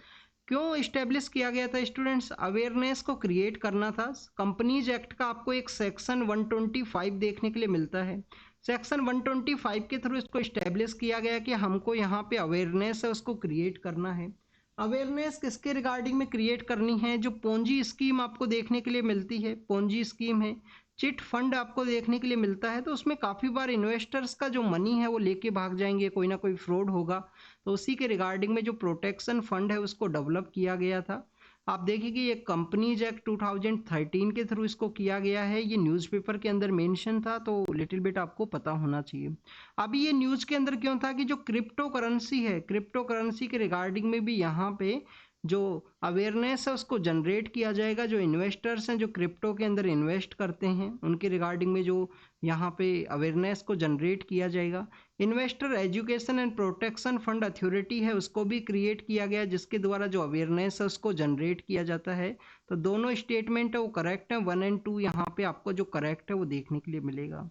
क्यों इस्टेब्लिश किया गया था स्टूडेंट्स, अवेयरनेस को क्रिएट करना था। कंपनीज एक्ट का आपको एक सेक्शन 125 देखने के लिए मिलता है। सेक्शन 125 के थ्रू इसको इस्टेब्लिश किया गया कि हमको यहाँ पे अवेयरनेस है उसको क्रिएट करना है। अवेयरनेस किसके रिगार्डिंग में क्रिएट करनी है, जो पोंजी स्कीम आपको देखने के लिए मिलती है, पोंजी स्कीम है, चिट फंड आपको देखने के लिए मिलता है, तो उसमें काफ़ी बार इन्वेस्टर्स का जो मनी है वो लेके भाग जाएंगे, कोई ना कोई फ्रॉड होगा। तो उसी के रिगार्डिंग में जो प्रोटेक्शन फंड है उसको डेवलप किया गया था। आप देखिए कि ये कंपनीज एक्ट 2013 के थ्रू इसको किया गया है, ये न्यूज़पेपर के अंदर मेंशन था, तो लिटिल बिट आपको पता होना चाहिए। अभी ये न्यूज़ के अंदर क्यों था कि जो क्रिप्टो करेंसी है, क्रिप्टो करेंसी के रिगार्डिंग में भी यहाँ पे जो अवेयरनेस है उसको जनरेट किया जाएगा। जो इन्वेस्टर्स हैं जो क्रिप्टो के अंदर इन्वेस्ट करते हैं उनके रिगार्डिंग में जो यहाँ पे अवेयरनेस को जनरेट किया जाएगा। Investor education and protection fund authority है उसको भी क्रिएट किया गया, जिसके द्वारा जो अवेयरनेस है उसको जनरेट किया जाता है। तो दोनों स्टेटमेंट है वो करेक्ट है, 1 और 2 यहाँ पे आपको जो करेक्ट है वो देखने के लिए मिलेगा।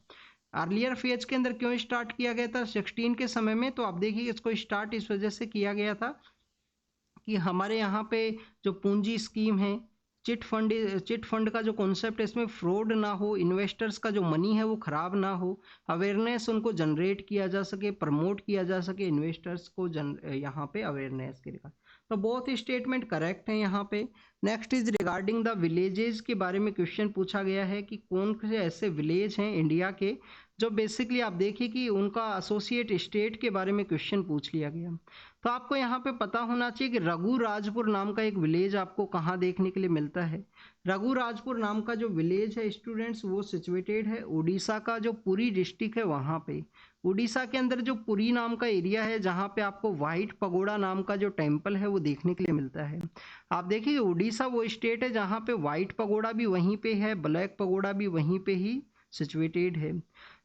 अर्लियर फेज के अंदर क्यों स्टार्ट किया गया था 16 के समय में, तो आप देखिए इसको स्टार्ट इस वजह से किया गया था कि हमारे यहाँ पे जो पूंजी स्कीम है, चिट फंड का जो कॉन्सेप्ट है इसमें फ्रॉड ना हो, इन्वेस्टर्स का जो मनी है वो खराब ना हो, अवेयरनेस उनको जनरेट किया जा सके, प्रमोट किया जा सके इन्वेस्टर्स को यहाँ पे अवेयरनेस के रिगार्ड। तो बहुत ही स्टेटमेंट करेक्ट है यहाँ पे। Next is regarding the villages के बारे में क्वेश्चन पूछा गया है कि कौन से ऐसे विलेज हैं इंडिया के जो बेसिकली आप देखिए कि उनका एसोसिएट स्टेट के बारे में क्वेश्चन पूछ लिया गया। तो आपको यहाँ पे पता होना चाहिए कि रघुराजपुर नाम का एक विलेज आपको कहाँ देखने के लिए मिलता है। रघुराजपुर नाम का जो विलेज है स्टूडेंट्स वो सिचुएटेड है उड़ीसा का जो पुरी डिस्ट्रिक्ट है वहाँ पे। उड़ीसा के अंदर जो पुरी नाम का एरिया है जहाँ पे आपको व्हाइट पगोड़ा नाम का जो टेम्पल है वो देखने के लिए मिलता है। आप देखिए उड़ीसा वो स्टेट है जहाँ पे व्हाइट पगोड़ा भी वहीं पे है, ब्लैक पगोड़ा भी वहीं पे ही सिचुएटेड है।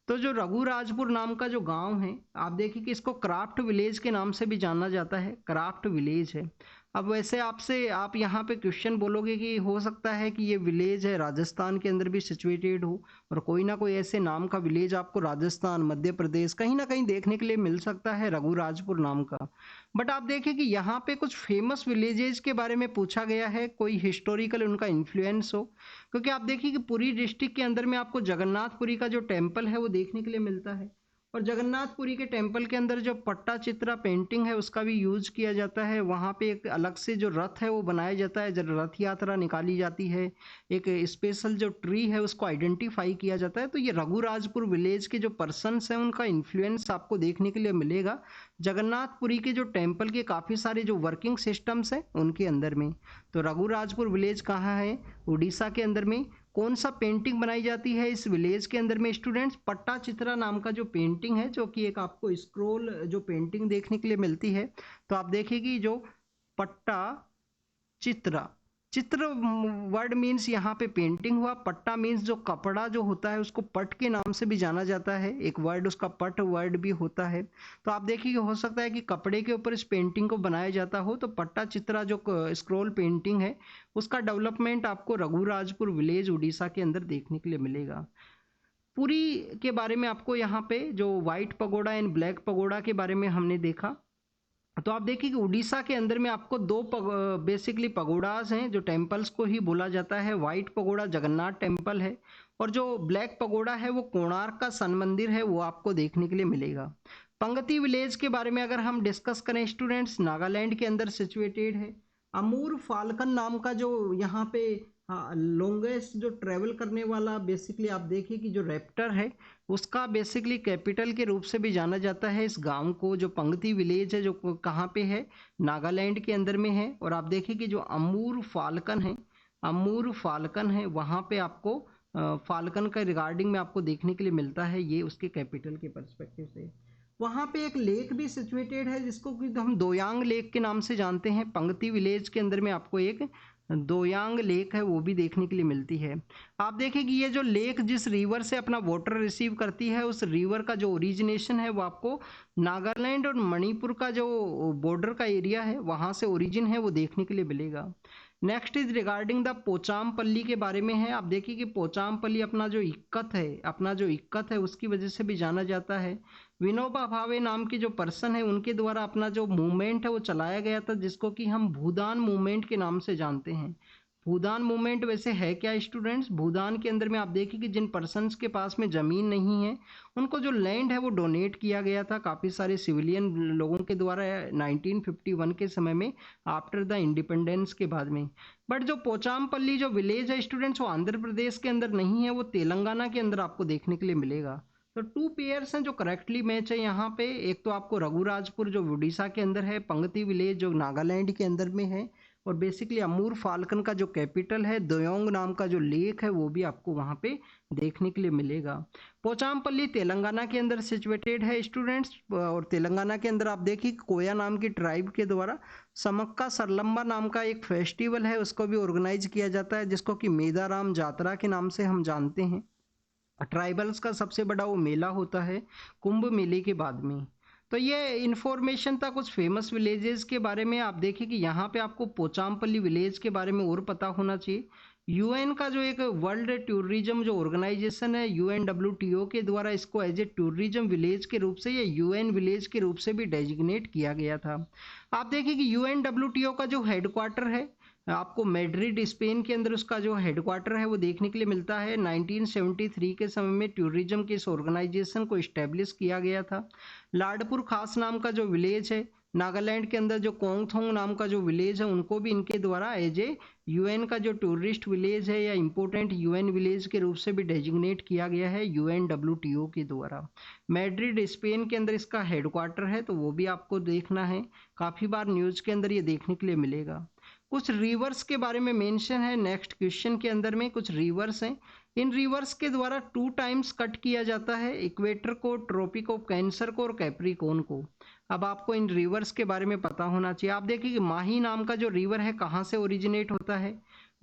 तो जो रघुराजपुर नाम का जो गांव है आप देखिए कि इसको क्राफ्ट विलेज के नाम से भी जाना जाता है, क्राफ्ट विलेज है। अब वैसे आपसे आप यहाँ पे क्वेश्चन बोलोगे कि हो सकता है कि ये विलेज है राजस्थान के अंदर भी सिचुएटेड हो, और कोई ना कोई ऐसे नाम का विलेज आपको राजस्थान, मध्य प्रदेश कहीं ना कहीं देखने के लिए मिल सकता है रघुराजपुर नाम का। बट आप देखें कि यहाँ पे कुछ फेमस विलेजेस के बारे में पूछा गया है, कोई हिस्टोरिकल उनका इन्फ्लुएंस हो, क्योंकि आप देखिए कि पुरी डिस्ट्रिक्ट के अंदर में आपको जगन्नाथपुरी का जो टेम्पल है वो देखने के लिए मिलता है, और जगन्नाथपुरी के टेम्पल के अंदर जो पट्टा चित्रा पेंटिंग है उसका भी यूज किया जाता है। वहाँ पे एक अलग से जो रथ है वो बनाया जाता है, जब रथ यात्रा निकाली जाती है, एक स्पेशल जो ट्री है उसको आइडेंटिफाई किया जाता है। तो ये रघुराजपुर विलेज के जो पर्सनस हैं उनका इन्फ्लुएंस आपको देखने के लिए मिलेगा जगन्नाथपुरी के जो टेम्पल के काफ़ी सारे जो वर्किंग सिस्टम्स हैं उनके अंदर में। तो रघुराजपुर विलेज कहाँ है? उड़ीसा के अंदर में। कौन सा पेंटिंग बनाई जाती है इस विलेज के अंदर में स्टूडेंट्स? पट्टा चित्रा नाम का जो पेंटिंग है, जो कि एक आपको स्क्रोल जो पेंटिंग देखने के लिए मिलती है। तो आप देखिए जो पट्टा चित्रा, चित्र वर्ड मीन्स यहाँ पे पेंटिंग हुआ, पट्टा मीन्स जो कपड़ा जो होता है उसको पट के नाम से भी जाना जाता है, एक वर्ड उसका पट वर्ड भी होता है। तो आप देखिए हो सकता है कि कपड़े के ऊपर इस पेंटिंग को बनाया जाता हो। तो पट्टा चित्रा जो स्क्रोल पेंटिंग है उसका डेवलपमेंट आपको रघुराजपुर विलेज उड़ीसा के अंदर देखने के लिए मिलेगा। पुरी के बारे में आपको यहाँ पे जो white pagoda and black pagoda के बारे में हमने देखा। तो आप देखिए कि उड़ीसा के अंदर में आपको दो बेसिकली पगोड़ाज हैं, जो टेम्पल्स को ही बोला जाता है। व्हाइट पगोड़ा जगन्नाथ टेम्पल है, और जो ब्लैक पगोड़ा है वो कोणार्क का सन मंदिर है, वो आपको देखने के लिए मिलेगा। पंगती विलेज के बारे में अगर हम डिस्कस करें स्टूडेंट्स, नागालैंड के अंदर सिचुएटेड है। अमूर फाल्कन नाम का जो यहाँ पे लॉन्गेस्ट जो ट्रेवल करने वाला बेसिकली आप देखिए कि जो रैप्टर है उसका बेसिकली कैपिटल के रूप से भी जाना जाता है इस गांव को। जो पंगती विलेज है जो कहाँ पे है? नागालैंड के अंदर में है। और आप देखिए कि जो अमूर फाल्कन है, अमूर फाल्कन है, वहाँ पे आपको फाल्कन का रिगार्डिंग में आपको देखने के लिए मिलता है, ये उसके कैपिटल के पर्सपेक्टिव से। वहाँ पे एक लेक भी सिचुएटेड है जिसको कि हम दोयांग लेक के नाम से जानते हैं। पंगती विलेज के अंदर में आपको एक दोयांग लेक है वो भी देखने के लिए मिलती है। आप देखें कि ये जो लेक जिस रिवर से अपना वाटर रिसीव करती है, उस रिवर का जो ओरिजिनेशन है वो आपको नागालैंड और मणिपुर का जो बॉर्डर का एरिया है वहाँ से ओरिजिन है वो देखने के लिए मिलेगा। नेक्स्ट इज रिगार्डिंग द पोचामपल्ली के बारे में है। आप देखिए कि पोचामपल्ली अपना जो इक्कत है उसकी वजह से भी जाना जाता है। विनोबा भावे नाम के जो पर्सन है उनके द्वारा अपना जो मूवमेंट है वो चलाया गया था, जिसको कि हम भूदान मूवमेंट के नाम से जानते हैं। भूदान मूवमेंट वैसे है क्या स्टूडेंट्स? भूदान के अंदर में आप देखिए कि जिन पर्सन्स के पास में ज़मीन नहीं है उनको जो लैंड है वो डोनेट किया गया था काफ़ी सारे सिविलियन लोगों के द्वारा 1951 के समय में, आफ्टर द इंडिपेंडेंस के बाद में। बट जो पोचामपल्ली जो विलेज है स्टूडेंट्स वो आंध्र प्रदेश के अंदर नहीं है, वो तेलंगाना के अंदर आपको देखने के लिए मिलेगा। तो टू पेयर्स हैं जो करेक्टली मैच है यहाँ पे। एक तो आपको रघुराजपुर जो उड़ीसा के अंदर है, पंगती विलेज जो नागालैंड के अंदर में है, और बेसिकली अमूर फाल्कन का जो कैपिटल है दोयोंग नाम का जो लेक है वो भी आपको वहाँ पे देखने के लिए मिलेगा। पोचामपल्ली तेलंगाना के अंदर सिचुएटेड है स्टूडेंट्स, और तेलंगाना के अंदर आप देखिए कोया नाम की ट्राइब के द्वारा समक्का सरलम्बा नाम का एक फेस्टिवल है उसको भी ऑर्गेनाइज किया जाता है, जिसको कि मेदाराम जात्रा के नाम से हम जानते हैं। ट्राइबल्स का सबसे बड़ा वो मेला होता है कुंभ मेले के बाद में। तो ये इन्फॉर्मेशन था कुछ फेमस विलेजेस के बारे में। आप देखिए कि यहाँ पे आपको पोचामपल्ली विलेज के बारे में और पता होना चाहिए। यूएन का जो एक वर्ल्ड टूरिज्म जो ऑर्गेनाइजेशन है UNWTO के द्वारा इसको एज ए टूरिज्म विलेज के रूप से या UN विलेज के रूप से भी डेजिग्नेट किया गया था। आप देखिए कि UNWTO का जो हेडक्वार्टर है आपको मैड्रिड स्पेन के अंदर उसका जो हेडक्वार्टर है वो देखने के लिए मिलता है। 1973 के समय में टूरिज्म के इस ऑर्गेनाइजेशन को इस्टेब्लिश किया गया था। लाडपुर खास नाम का जो विलेज है नागालैंड के अंदर, जो कोंगथोंग नाम का जो विलेज है उनको भी इनके द्वारा एज ए UN का जो टूरिस्ट विलेज है या इम्पोर्टेंट UN विलेज के रूप से भी डेजिग्नेट किया गया है UNWTO के द्वारा। मैड्रिड स्पेन के अंदर इसका हेडक्वार्टर है, तो वो भी आपको देखना है, काफ़ी बार न्यूज़ के अंदर ये देखने के लिए मिलेगा। कुछ रिवर्स के बारे में मेंशन है नेक्स्ट क्वेश्चन के अंदर में। कुछ रिवर्स हैं, इन रिवर्स के द्वारा 2 टाइम्स कट किया जाता है इक्वेटर को, ट्रॉपिक ऑफ कैंसर को और कैप्रिकॉर्न को। अब आपको इन रिवर्स के बारे में पता होना चाहिए। आप देखिए कि माही नाम का जो रिवर है कहाँ से ओरिजिनेट होता है?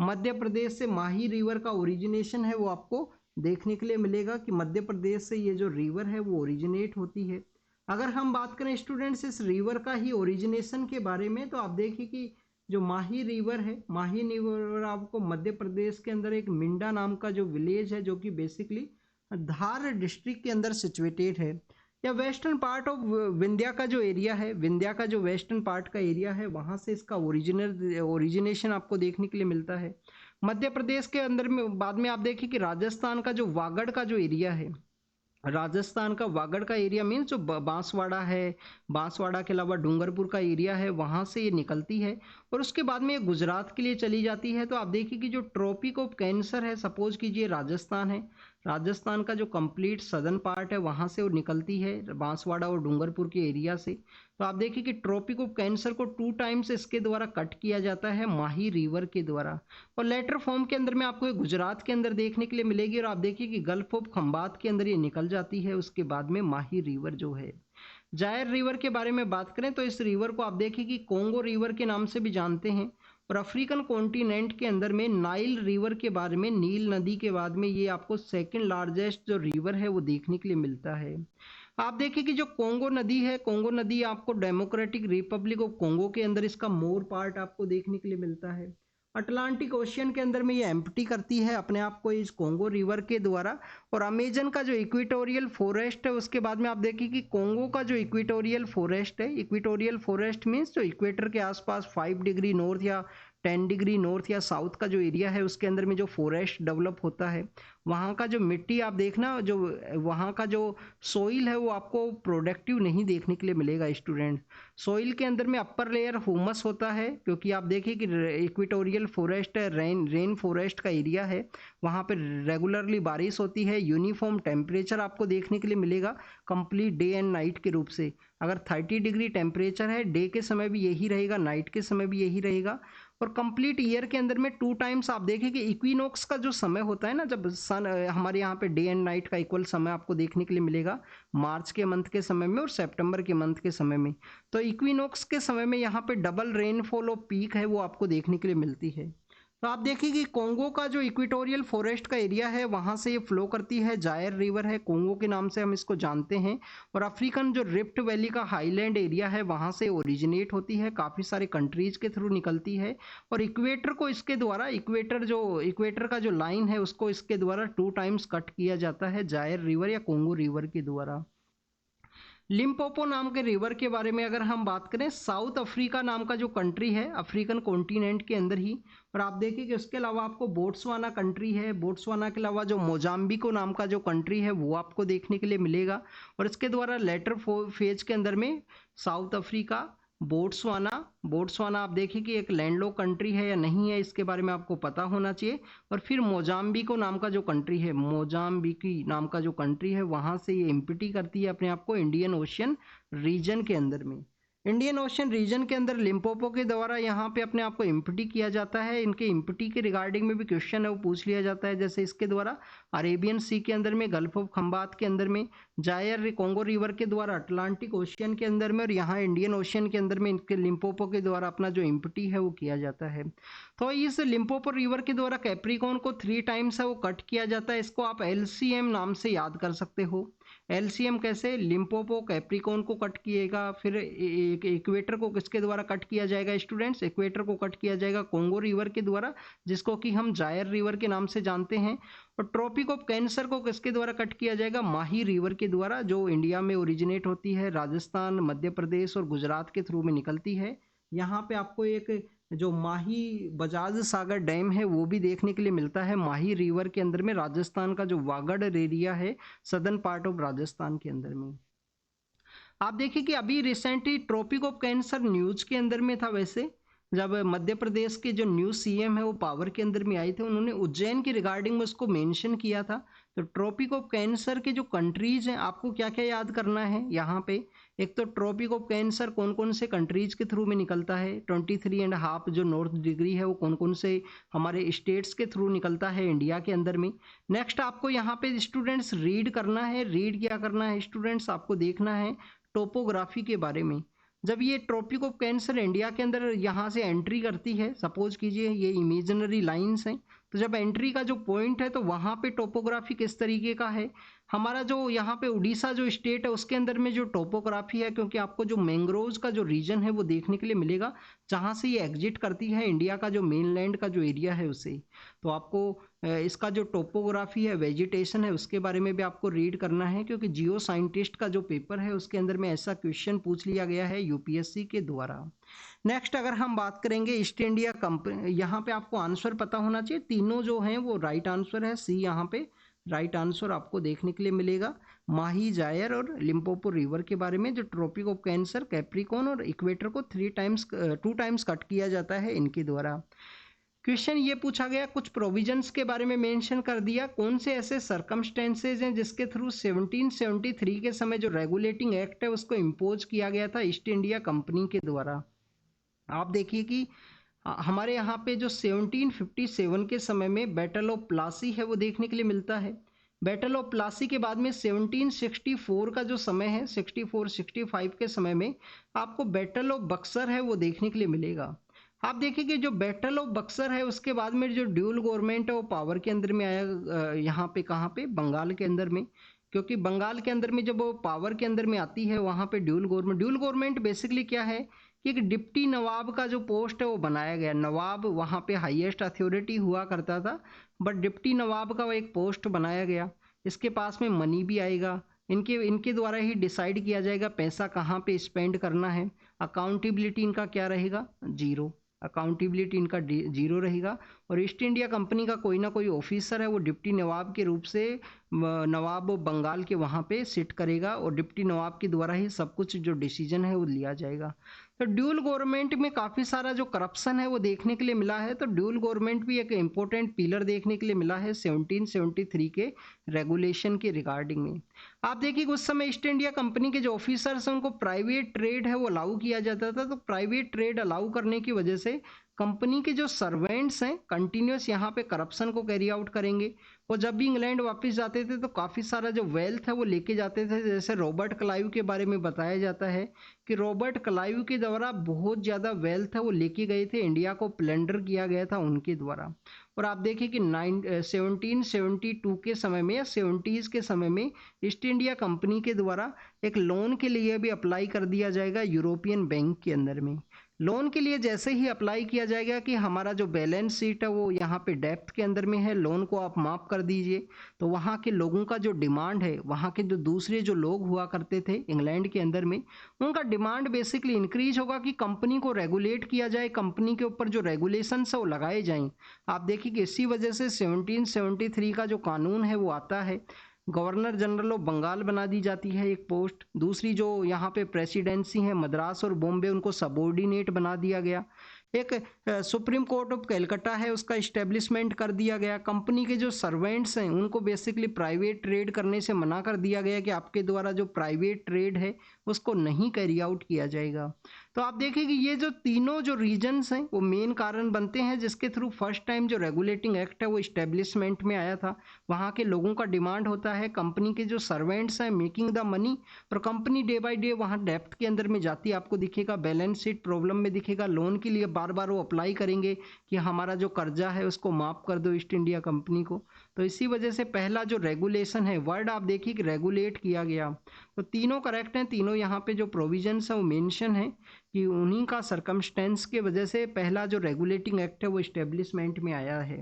मध्य प्रदेश से माही रिवर का ओरिजिनेशन है वो आपको देखने के लिए मिलेगा कि मध्य प्रदेश से ये जो रिवर है वो ओरिजिनेट होती है। अगर हम बात करें स्टूडेंट्स इस रिवर का ही ओरिजिनेशन के बारे में, तो आप देखिए कि जो माही रिवर है, माही रिवर आपको मध्य प्रदेश के अंदर एक मिंडा नाम का जो विलेज है, जो कि बेसिकली धार डिस्ट्रिक्ट के अंदर सिचुएटेड है। या वेस्टर्न पार्ट ऑफ विंध्या का जो एरिया है, विंध्या का जो वेस्टर्न पार्ट का एरिया है, वहाँ से इसका ओरिजिनेशन आपको देखने के लिए मिलता है। मध्य प्रदेश के अंदर में बाद में आप देखिए कि राजस्थान का जो वागड़ का जो एरिया है, राजस्थान का वागड़ का एरिया मीन्स जो बांसवाड़ा है, बांसवाड़ा के अलावा डूंगरपुर का एरिया है, वहाँ से ये निकलती है और उसके बाद में ये गुजरात के लिए चली जाती है। तो आप देखिए कि जो ट्रॉपिक ऑफ कैंसर है, सपोज कीजिए राजस्थान है, राजस्थान का जो कंप्लीट सदर्न पार्ट है वहाँ से वो निकलती है बांसवाड़ा और डूंगरपुर के एरिया से। तो आप देखिए कि ट्रॉपिक ऑफ कैंसर को 2 टाइम्स इसके द्वारा कट किया जाता है माही रिवर के द्वारा, और लेटर फॉर्म के अंदर में आपको ये गुजरात के अंदर देखने के लिए मिलेगी। और आप देखिए कि गल्फ ऑफ खंबात के अंदर ये निकल जाती है उसके बाद में माही रिवर जो है। जायर रिवर के बारे में बात करें तो इस रिवर को आप देखिए कि कोंगो रिवर के नाम से भी जानते हैं, और अफ्रीकन कॉन्टिनेंट के अंदर में नाइल रिवर के बारे में, नील नदी के बाद में ये आपको सेकंड लार्जेस्ट जो रिवर है वो देखने के लिए मिलता है। आप देखिए कि जो कोंगो नदी है, कोंगो नदी आपको डेमोक्रेटिक रिपब्लिक ऑफ कोंगो के अंदर इसका मोर पार्ट आपको देखने के लिए मिलता है। अटलांटिक ओशियन के अंदर में ये एम्प्टी करती है अपने आप को इस कोंगो रिवर के द्वारा। और अमेजन का जो इक्वेटोरियल फॉरेस्ट है, उसके बाद में आप देखिए कि कोंगो का जो इक्वेटोरियल फॉरेस्ट है, इक्वेटोरियल फॉरेस्ट मीन्स जो इक्वेटर के आसपास 5 डिग्री नॉर्थ या 10 डिग्री नॉर्थ या साउथ का जो एरिया है उसके अंदर में जो फॉरेस्ट डेवलप होता है, वहाँ का जो मिट्टी आप देखना, जो वहाँ का जो सोइल है वो आपको प्रोडक्टिव नहीं देखने के लिए मिलेगा स्टूडेंट। सोइल के अंदर में अपर लेयर ह्यूमस होता है, क्योंकि आप देखिए कि इक्वेटोरियल फॉरेस्ट है, रेन फॉरेस्ट का एरिया है, वहाँ पे रेगुलरली बारिश होती है, यूनिफॉर्म टेम्परेचर आपको देखने के लिए मिलेगा कंप्लीट डे एंड नाइट के रूप से। अगर 30 डिग्री टेम्परेचर है डे के समय भी यही रहेगा, नाइट के समय भी यही रहेगा। और कंप्लीट ईयर के अंदर में 2 टाइम्स आप देखिए कि इक्विनॉक्स का जो समय होता है ना, जब सन हमारे यहाँ पे डे एंड नाइट का इक्वल समय आपको देखने के लिए मिलेगा मार्च के मंथ के समय में और सितंबर के मंथ के समय में। तो इक्विनॉक्स के समय में यहाँ पे डबल रेनफॉल और पीक है वो आपको देखने के लिए मिलती है। तो आप देखिए कि कोंगो का जो इक्वेटोरियल फॉरेस्ट का एरिया है वहाँ से ये फ्लो करती है, जायर रिवर है, कोंगो के नाम से हम इसको जानते हैं। और अफ्रीकन जो रिफ्ट वैली का हाईलैंड एरिया है वहाँ से ओरिजिनेट होती है, काफ़ी सारे कंट्रीज के थ्रू निकलती है। और इक्वेटर को इसके द्वारा, इक्वेटर का जो लाइन है उसको इसके द्वारा 2 टाइम्स कट किया जाता है जायर रिवर या कोंगो रिवर के द्वारा। लिम्पोपो नाम के रिवर के बारे में अगर हम बात करें, साउथ अफ्रीका नाम का जो कंट्री है अफ्रीकन कॉन्टिनेंट के अंदर ही। और आप देखिए कि उसके अलावा आपको बोट्सवाना कंट्री है, बोट्सवाना के अलावा जो मोजाम्बिको नाम का जो कंट्री है वो आपको देखने के लिए मिलेगा। और इसके द्वारा लेटर फेज के अंदर में साउथ अफ्रीका, बोट्सवाना आप देखिए कि एक लैंडलॉक कंट्री है या नहीं है, इसके बारे में आपको पता होना चाहिए। और फिर मोजाम्बिको नाम का जो कंट्री है, मोजाम्बिकी नाम का जो कंट्री है, वहाँ से ये एम्प्टी करती है अपने आप को इंडियन ओशियन रीजन के अंदर में। इंडियन ओशियन रीजन के अंदर लिम्पोपो के द्वारा यहाँ पे अपने आप को इम्पटी किया जाता है। इनके इम्पटी के रिगार्डिंग में भी क्वेश्चन है वो पूछ लिया जाता है, जैसे इसके द्वारा अरेबियन सी के अंदर में, गल्फ ऑफ खंबात के अंदर में, जायर कोंगो रिवर के द्वारा अटलांटिक ओशियन के अंदर में, और यहाँ इंडियन ओशियन के अंदर में इनके लिम्पोपो के द्वारा अपना जो इम्पटी है वो किया जाता है। तो इस लिम्पोपो रिवर के द्वारा कैप्रिकॉन को 3 टाइम्स है वो कट किया जाता है। इसको आप LCM नाम से याद कर सकते हो। LCM कैसे? लिम्पोपो कैप्रिकॉन को कट किएगा, फिर इक्वेटर को किसके द्वारा कट किया जाएगा स्टूडेंट्स? इक्वेटर को कट किया जाएगा कोंगो रिवर के द्वारा, जिसको कि हम जायर रिवर के नाम से जानते हैं। और ट्रॉपिक ऑफ कैंसर को किसके द्वारा कट किया जाएगा? माही रिवर के द्वारा, जो इंडिया में ओरिजिनेट होती है, राजस्थान, मध्य प्रदेश और गुजरात के थ्रू में निकलती है। यहाँ पे आपको एक जो माही बजाज सागर डैम है वो भी देखने के लिए मिलता है माही रिवर के अंदर में, राजस्थान का जो वागड़ एरिया है सदर्न पार्ट ऑफ राजस्थान के अंदर में। आप देखिए कि अभी recently tropic of cancer news के अंदर में था। वैसे जब मध्य प्रदेश के जो न्यू CM है वो पावर के अंदर में आए थे, उन्होंने उज्जैन की रिगार्डिंग में उसको मेंशन किया था। तो ट्रॉपिक ऑफ कैंसर के जो कंट्रीज हैं आपको क्या क्या याद करना है यहाँ पे? एक तो ट्रॉपिक ऑफ कैंसर कौन कौन से कंट्रीज के थ्रू में निकलता है, 23.5 जो नॉर्थ डिग्री है वो कौन कौन से हमारे स्टेट्स के थ्रू निकलता है इंडिया के अंदर में। नेक्स्ट आपको यहाँ पे स्टूडेंट्स रीड करना है, रीड क्या करना है स्टूडेंट्स? आपको देखना है टोपोग्राफी के बारे में। जब ये ट्रॉपिक ऑफ कैंसर इंडिया के अंदर यहाँ से एंट्री करती है, सपोज कीजिए ये इमेजिनरी लाइंस हैं, तो जब एंट्री का जो पॉइंट है तो वहाँ पे टोपोग्राफी किस तरीके का है? हमारा जो यहाँ पे उड़ीसा जो स्टेट है उसके अंदर में जो टोपोग्राफी है, क्योंकि आपको जो मैंग्रोव्स का जो रीजन है वो देखने के लिए मिलेगा जहाँ से ये एग्जिट करती है इंडिया का जो मेनलैंड का जो एरिया है उसे। तो आपको इसका जो टोपोग्राफी है, वेजिटेशन है, उसके बारे में भी आपको रीड करना है, क्योंकि जियो साइंटिस्ट का जो पेपर है उसके अंदर में ऐसा क्वेश्चन पूछ लिया गया है यूपीएससी के द्वारा। नेक्स्ट अगर हम बात करेंगे ईस्ट इंडिया कंपनी, यहाँ पे आपको आंसर पता होना चाहिए, तीनों जो हैं वो राइट आंसर है, सी यहाँ पे राइट आंसर आपको देखने के लिए मिलेगा। माही जायर और लिम्पोपो रिवर के बारे में, जो ट्रॉपिक ऑफ कैंसर, कैप्रिकॉन और इक्वेटर को 2 टाइम्स कट किया जाता है इनके द्वारा। क्वेश्चन ये पूछा गया, कुछ प्रोविजंस के बारे में मेंशन कर दिया, कौन से ऐसे सर्कमस्टेंसेज हैं जिसके थ्रू 1773 के समय जो रेगुलेटिंग एक्ट है उसको इम्पोज किया गया था ईस्ट इंडिया कंपनी के द्वारा। आप देखिए कि हमारे यहाँ पे जो 1757 के समय में बैटल ऑफ प्लासी है वो देखने के लिए मिलता है। बैटल ऑफ प्लासी के बाद में 1764 का जो समय है, 64-65 के समय में आपको बैटल ऑफ बक्सर है वो देखने के लिए मिलेगा। आप देखिए कि जो बैटल ऑफ बक्सर है उसके बाद में जो ड्यूल गवर्नमेंट है वो पावर के अंदर में आया, यहाँ पे कहाँ पे, बंगाल के अंदर में, क्योंकि बंगाल के अंदर में जब वो पावर के अंदर में आती है वहाँ पे ड्यूल गवर्नमेंट बेसिकली क्या है कि एक डिप्टी नवाब का जो पोस्ट है वो बनाया गया। नवाब वहाँ पे हाईएस्ट अथॉरिटी हुआ करता था, बट डिप्टी नवाब का वो एक पोस्ट बनाया गया। इसके पास में मनी भी आएगा, इनके द्वारा ही डिसाइड किया जाएगा पैसा कहाँ पे स्पेंड करना है। अकाउंटेबिलिटी इनका क्या रहेगा, जीरो, अकाउंटेबिलिटी इनका जीरो रहेगा। और ईस्ट इंडिया कंपनी का कोई ना कोई ऑफिसर है वो डिप्टी नवाब के रूप से नवाब बंगाल के वहाँ पे सिट करेगा और डिप्टी नवाब के द्वारा ही सब कुछ जो डिसीजन है वो लिया जाएगा। तो ड्यूल गवर्नमेंट में काफ़ी सारा जो करप्शन है वो देखने के लिए मिला है, तो ड्यूल गवर्नमेंट भी एक इम्पोर्टेंट पिलर देखने के लिए मिला है 1773 के रेगुलेशन के रिगार्डिंग में। आप देखिए उस समय ईस्ट इंडिया कंपनी के जो ऑफिसर्स हैं उनको प्राइवेट ट्रेड है वो अलाउ किया जाता था, तो प्राइवेट ट्रेड अलाउ करने की वजह से कंपनी के जो सर्वेंट्स हैं कंटिन्यूस यहाँ पे करप्शन को कैरी आउट करेंगे। वो जब भी इंग्लैंड वापस जाते थे तो काफ़ी सारा जो वेल्थ है वो लेके जाते थे। जैसे रॉबर्ट क्लाइव के बारे में बताया जाता है कि रॉबर्ट क्लाइव के द्वारा बहुत ज़्यादा वेल्थ है वो लेके गए थे, इंडिया को प्लंडर किया गया था उनके द्वारा। और आप देखिए कि 1772 के समय में या 70s के समय में ईस्ट इंडिया कंपनी के द्वारा एक लोन के लिए भी अप्लाई कर दिया जाएगा यूरोपियन बैंक के अंदर में। लोन के लिए जैसे ही अप्लाई किया जाएगा कि हमारा जो बैलेंस शीट है वो यहाँ पे डेप्थ के अंदर में है, लोन को आप माफ कर दीजिए, तो वहाँ के लोगों का जो डिमांड है, वहाँ के जो दूसरे जो लोग हुआ करते थे इंग्लैंड के अंदर में, उनका डिमांड बेसिकली इंक्रीज होगा कि कंपनी को रेगुलेट किया जाए, कंपनी के ऊपर जो रेगुलेशन है वो लगाए जाएं। आप देखिए कि इसी वजह से 1773 का जो कानून है वो आता है। गवर्नर जनरल ऑफ बंगाल बना दी जाती है एक पोस्ट, दूसरी जो यहाँ पे प्रेसिडेंसी है मद्रास और बॉम्बे उनको सबॉर्डिनेट बना दिया गया। एक सुप्रीम कोर्ट ऑफ कलकत्ता है उसका इस्टेब्लिशमेंट कर दिया गया। कंपनी के जो सर्वेंट्स हैं उनको बेसिकली प्राइवेट ट्रेड करने से मना कर दिया गया कि आपके द्वारा जो प्राइवेट ट्रेड है उसको नहीं कैरी आउट किया जाएगा। तो आप देखिए कि ये जो तीनों जो रीजन्स हैं वो मेन कारण बनते हैं जिसके थ्रू फर्स्ट टाइम जो रेगुलेटिंग एक्ट है वो इस्टेब्लिशमेंट में आया था। वहाँ के लोगों का डिमांड होता है, कंपनी के जो सर्वेंट्स हैं मेकिंग द मनी, और कंपनी डे बाय डे वहाँ डेप्थ के अंदर में जाती है। आपको दिखेगा बैलेंस शीट प्रॉब्लम में दिखेगा, लोन के लिए बार बार वो अप्लाई करेंगे कि हमारा जो कर्जा है उसको माफ कर दो ईस्ट इंडिया कंपनी को। तो इसी वजह से पहला जो रेगुलेशन है, वर्ड आप देखिए कि रेगुलेट किया गया, तो तीनों करेक्ट हैं। तीनों यहाँ पे जो प्रोविजंस है वो मेंशन है कि उन्हीं का सर्कमस्टेंस के वजह से पहला जो रेगुलेटिंग एक्ट है वो इस्टेब्लिशमेंट में आया है।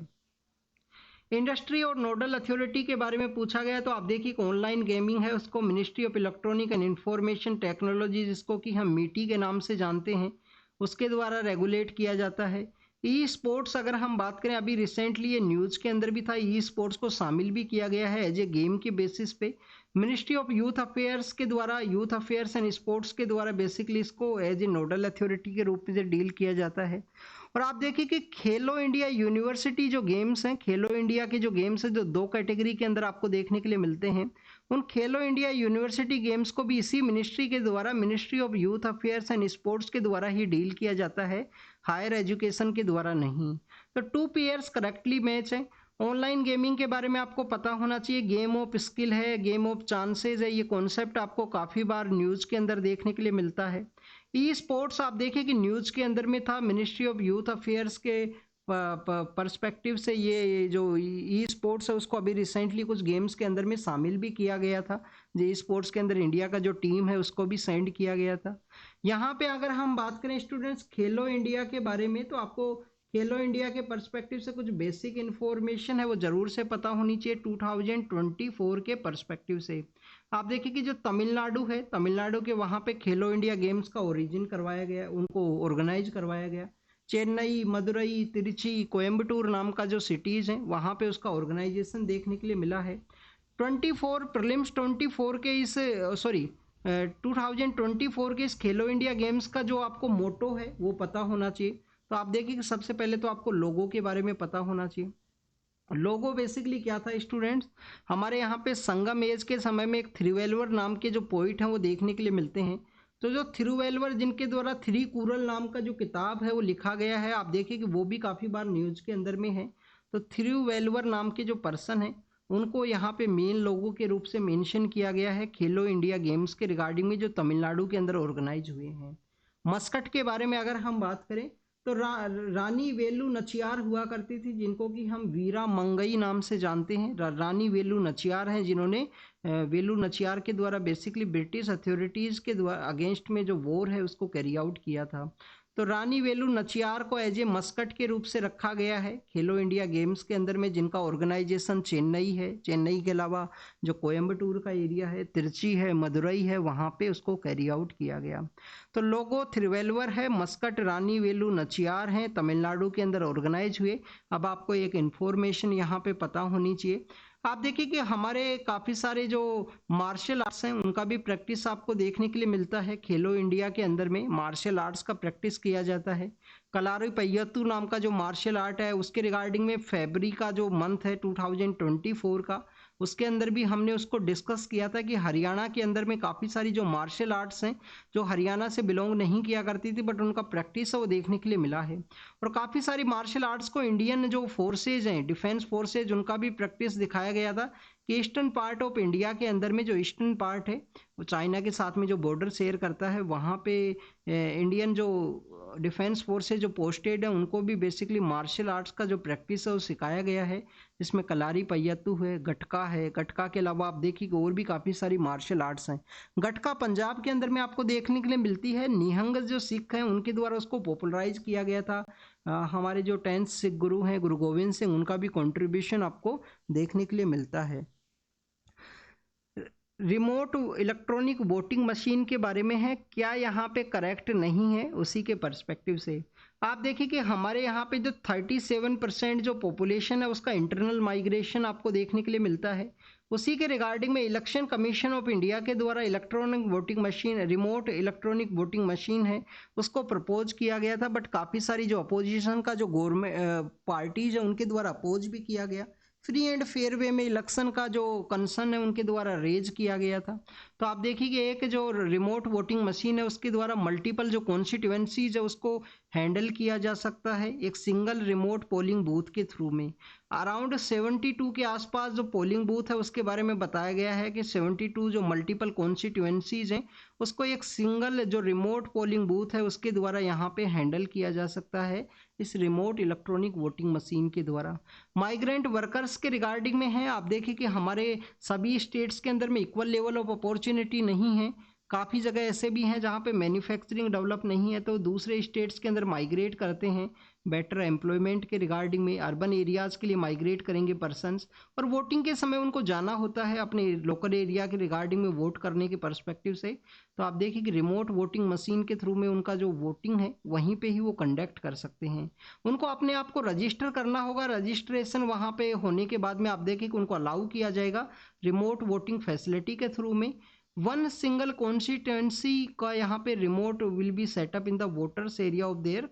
इंडस्ट्री और नोडल अथॉरिटी के बारे में पूछा गया, तो आप देखिए ऑनलाइन गेमिंग है उसको ministry of electronic and information technology, जिसको कि हम मीटी के नाम से जानते हैं, उसके द्वारा रेगुलेट किया जाता है। ई स्पोर्ट्स अगर हम बात करें, अभी रिसेंटली ये न्यूज़ के अंदर भी था, ई स्पोर्ट्स को शामिल भी किया गया है एज ए गेम के बेसिस पे। मिनिस्ट्री ऑफ यूथ अफेयर्स के द्वारा, यूथ अफेयर्स एंड स्पोर्ट्स के द्वारा बेसिकली इसको एज ए नोडल अथॉरिटी के रूप में से डील किया जाता है। और आप देखिए कि खेलो इंडिया यूनिवर्सिटी जो गेम्स हैं, खेलो इंडिया के जो गेम्स हैं जो 2 कैटेगरी के अंदर आपको देखने के लिए मिलते हैं, उन खेलो इंडिया यूनिवर्सिटी गेम्स को भी इसी मिनिस्ट्री के द्वारा, ministry of youth affairs and sports के द्वारा ही डील किया जाता है, हायर एजुकेशन के द्वारा नहीं। तो 2 पेयर्स करेक्टली मैच है। ऑनलाइन गेमिंग के बारे में आपको पता होना चाहिए, गेम ऑफ स्किल है, गेम ऑफ चांसेस है, ये कॉन्सेप्ट आपको काफ़ी बार न्यूज़ के अंदर देखने के लिए मिलता है। ई स्पोर्ट्स आप देखिए कि न्यूज़ के अंदर में था, मिनिस्ट्री ऑफ यूथ अफेयर्स के पर्सपेक्टिव से ये जो ई स्पोर्ट्स है उसको अभी रिसेंटली कुछ गेम्स के अंदर में शामिल भी किया गया था। जो ई स्पोर्ट्स के अंदर इंडिया का जो टीम है उसको भी सेंड किया गया था। यहाँ पे अगर हम बात करें स्टूडेंट्स खेलो इंडिया के बारे में, तो आपको खेलो इंडिया के पर्सपेक्टिव से कुछ बेसिक इन्फॉर्मेशन है वो जरूर से पता होनी चाहिए 2024 के पर्सपेक्टिव से। आप देखिए कि जो तमिलनाडु है, तमिलनाडु के वहाँ पे खेलो इंडिया गेम्स का ओरिजिन करवाया गया, उनको ऑर्गेनाइज करवाया गया। चेन्नई, मदुरई, तिरुचि, कोयम्बटूर नाम का जो सिटीज़ हैं वहाँ पे उसका ऑर्गेनाइजेशन देखने के लिए मिला है। 24 प्रीलिम्स 24 के इस 2024 के इस खेलो इंडिया गेम्स का जो आपको मोटो है वो पता होना चाहिए। तो आप देखिए कि सबसे पहले तो आपको लोगो के बारे में पता होना चाहिए। लोगो बेसिकली क्या था स्टूडेंट्स, हमारे यहाँ पे संगम एज के समय में एक थिरुवल्लुवर नाम के जो पोइट हैं वो देखने के लिए मिलते हैं। तो जो थिरुवल्लुवर जिनके द्वारा थ्री कुरल नाम का जो किताब है वो लिखा गया है, आप देखिए कि वो भी काफ़ी बार न्यूज़ के अंदर में है। तो थिरुवल्लुवर नाम के जो पर्सन है उनको यहाँ पे मेन लोगों के रूप से मेंशन किया गया है खेलो इंडिया गेम्स के रिगार्डिंग में जो तमिलनाडु के अंदर ऑर्गेनाइज हुए हैं। मस्कट के बारे में अगर हम बात करें तो रानी वेलु नचियार हुआ करती थी, जिनको कि हम वीरा मंगई नाम से जानते हैं। रानी वेलु नचियार हैं जिन्होंने वेलु नचियार के द्वारा बेसिकली ब्रिटिश अथॉरिटीज़ के द्वारा अगेंस्ट में जो वॉर है उसको कैरी आउट किया था। तो रानी वेलु नचियार को एज ए मस्कट के रूप से रखा गया है खेलो इंडिया गेम्स के अंदर में, जिनका ऑर्गेनाइजेशन चेन्नई है। चेन्नई के अलावा जो कोयम्बटूर का एरिया है, तिरुचि है, मदुरई है, वहाँ पे उसको कैरी आउट किया गया। तो लोगो थिरुवल्लुवर है, मस्कट रानी वेलु नचियार हैं, तमिलनाडु के अंदर ऑर्गेनाइज हुए। अब आपको एक इन्फॉर्मेशन यहाँ पे पता होनी चाहिए। आप देखिए कि हमारे काफ़ी सारे जो मार्शल आर्ट्स हैं उनका भी प्रैक्टिस आपको देखने के लिए मिलता है। खेलो इंडिया के अंदर में मार्शल आर्ट्स का प्रैक्टिस किया जाता है। कलारी पय्यत्तू नाम का जो मार्शल आर्ट है उसके रिगार्डिंग में फरवरी का जो मंथ है 2024 का, उसके अंदर भी हमने उसको डिस्कस किया था कि हरियाणा के अंदर में काफ़ी सारी जो मार्शल आर्ट्स हैं जो हरियाणा से बिलोंग नहीं किया करती थी बट उनका प्रैक्टिस है वो देखने के लिए मिला है। और काफ़ी सारी मार्शल आर्ट्स को इंडियन जो फोर्सेज हैं, डिफेंस फोर्सेज, उनका भी प्रैक्टिस दिखाया गया था कि ईस्टर्न पार्ट ऑफ इंडिया के अंदर में जो ईस्टर्न पार्ट है वो चाइना के साथ में जो बॉर्डर शेयर करता है, वहाँ पे इंडियन जो डिफेंस फोर्सेज जो पोस्टेड है उनको भी बेसिकली मार्शल आर्ट्स का जो प्रैक्टिस है वो सिखाया गया है। जिसमें कलारी पय्यत्तू है, गटका है। गटका के अलावा आप देखिए कि और भी काफ़ी सारी मार्शल आर्ट्स हैं। गटका पंजाब के अंदर में आपको देखने के लिए मिलती है। निहंग जो सिख हैं उनके द्वारा उसको पॉपुलराइज किया गया था। हमारे जो 10th सिख गुरु हैं गुरु गोविंद सिंह, उनका भी कंट्रीब्यूशन आपको देखने के लिए मिलता है। रिमोट इलेक्ट्रॉनिक वोटिंग मशीन के बारे में है, क्या यहाँ पे करेक्ट नहीं है, उसी के पर्सपेक्टिव से आप देखिए कि हमारे यहाँ पे जो 37% जो पॉपुलेशन है उसका इंटरनल माइग्रेशन आपको देखने के लिए मिलता है। उसी के रिगार्डिंग में इलेक्शन कमीशन ऑफ इंडिया के द्वारा electronic voting machine, remote electronic voting machine है, उसको प्रपोज किया गया था। बट काफ़ी सारी जो अपोजिशन का जो गवर्नमेंट पार्टीज है उनके द्वारा अपोज भी किया गया। फ्री एंड फेयर वे में इलेक्शन का जो कंसर्न है उनके द्वारा रेज किया गया था। तो आप देखिए कि एक जो रिमोट वोटिंग मशीन है उसके द्वारा मल्टीपल जो कॉन्स्टिट्यूएंसीज है उसको हैंडल किया जा सकता है एक सिंगल रिमोट पोलिंग बूथ के थ्रू में। अराउंड 72 के आसपास जो पोलिंग बूथ है उसके बारे में बताया गया है कि 72 जो मल्टीपल कॉन्स्टिट्यूएंसीज हैं उसको एक सिंगल जो रिमोट पोलिंग बूथ है उसके द्वारा यहाँ पे हैंडल किया जा सकता है इस रिमोट इलेक्ट्रॉनिक वोटिंग मशीन के द्वारा। माइग्रेंट वर्कर्स के रिगार्डिंग में है, आप देखिए कि हमारे सभी स्टेट्स के अंदर में इक्वल लेवल ऑफ अपॉर्चुनिटी नहीं है। काफ़ी जगह ऐसे भी हैं जहाँ पे मैन्युफैक्चरिंग डेवलप नहीं है तो दूसरे स्टेट्स के अंदर माइग्रेट करते हैं बेटर एम्प्लॉयमेंट के रिगार्डिंग में। अर्बन एरियाज़ के लिए माइग्रेट करेंगे पर्सनस, और वोटिंग के समय उनको जाना होता है अपने लोकल एरिया के रिगार्डिंग में वोट करने के पर्सपेक्टिव से। तो आप देखिए कि रिमोट वोटिंग मशीन के थ्रू में उनका जो वोटिंग है वहीं पे ही वो कंडक्ट कर सकते हैं। उनको अपने आप को रजिस्टर करना होगा। रजिस्ट्रेशन वहाँ पे होने के बाद में आप देखिए कि उनको अलाउ किया जाएगा रिमोट वोटिंग फैसिलिटी के थ्रू में। वन सिंगल कॉन्स्टिट्यूएंसी का यहाँ पे remote will be set up in the voters area of their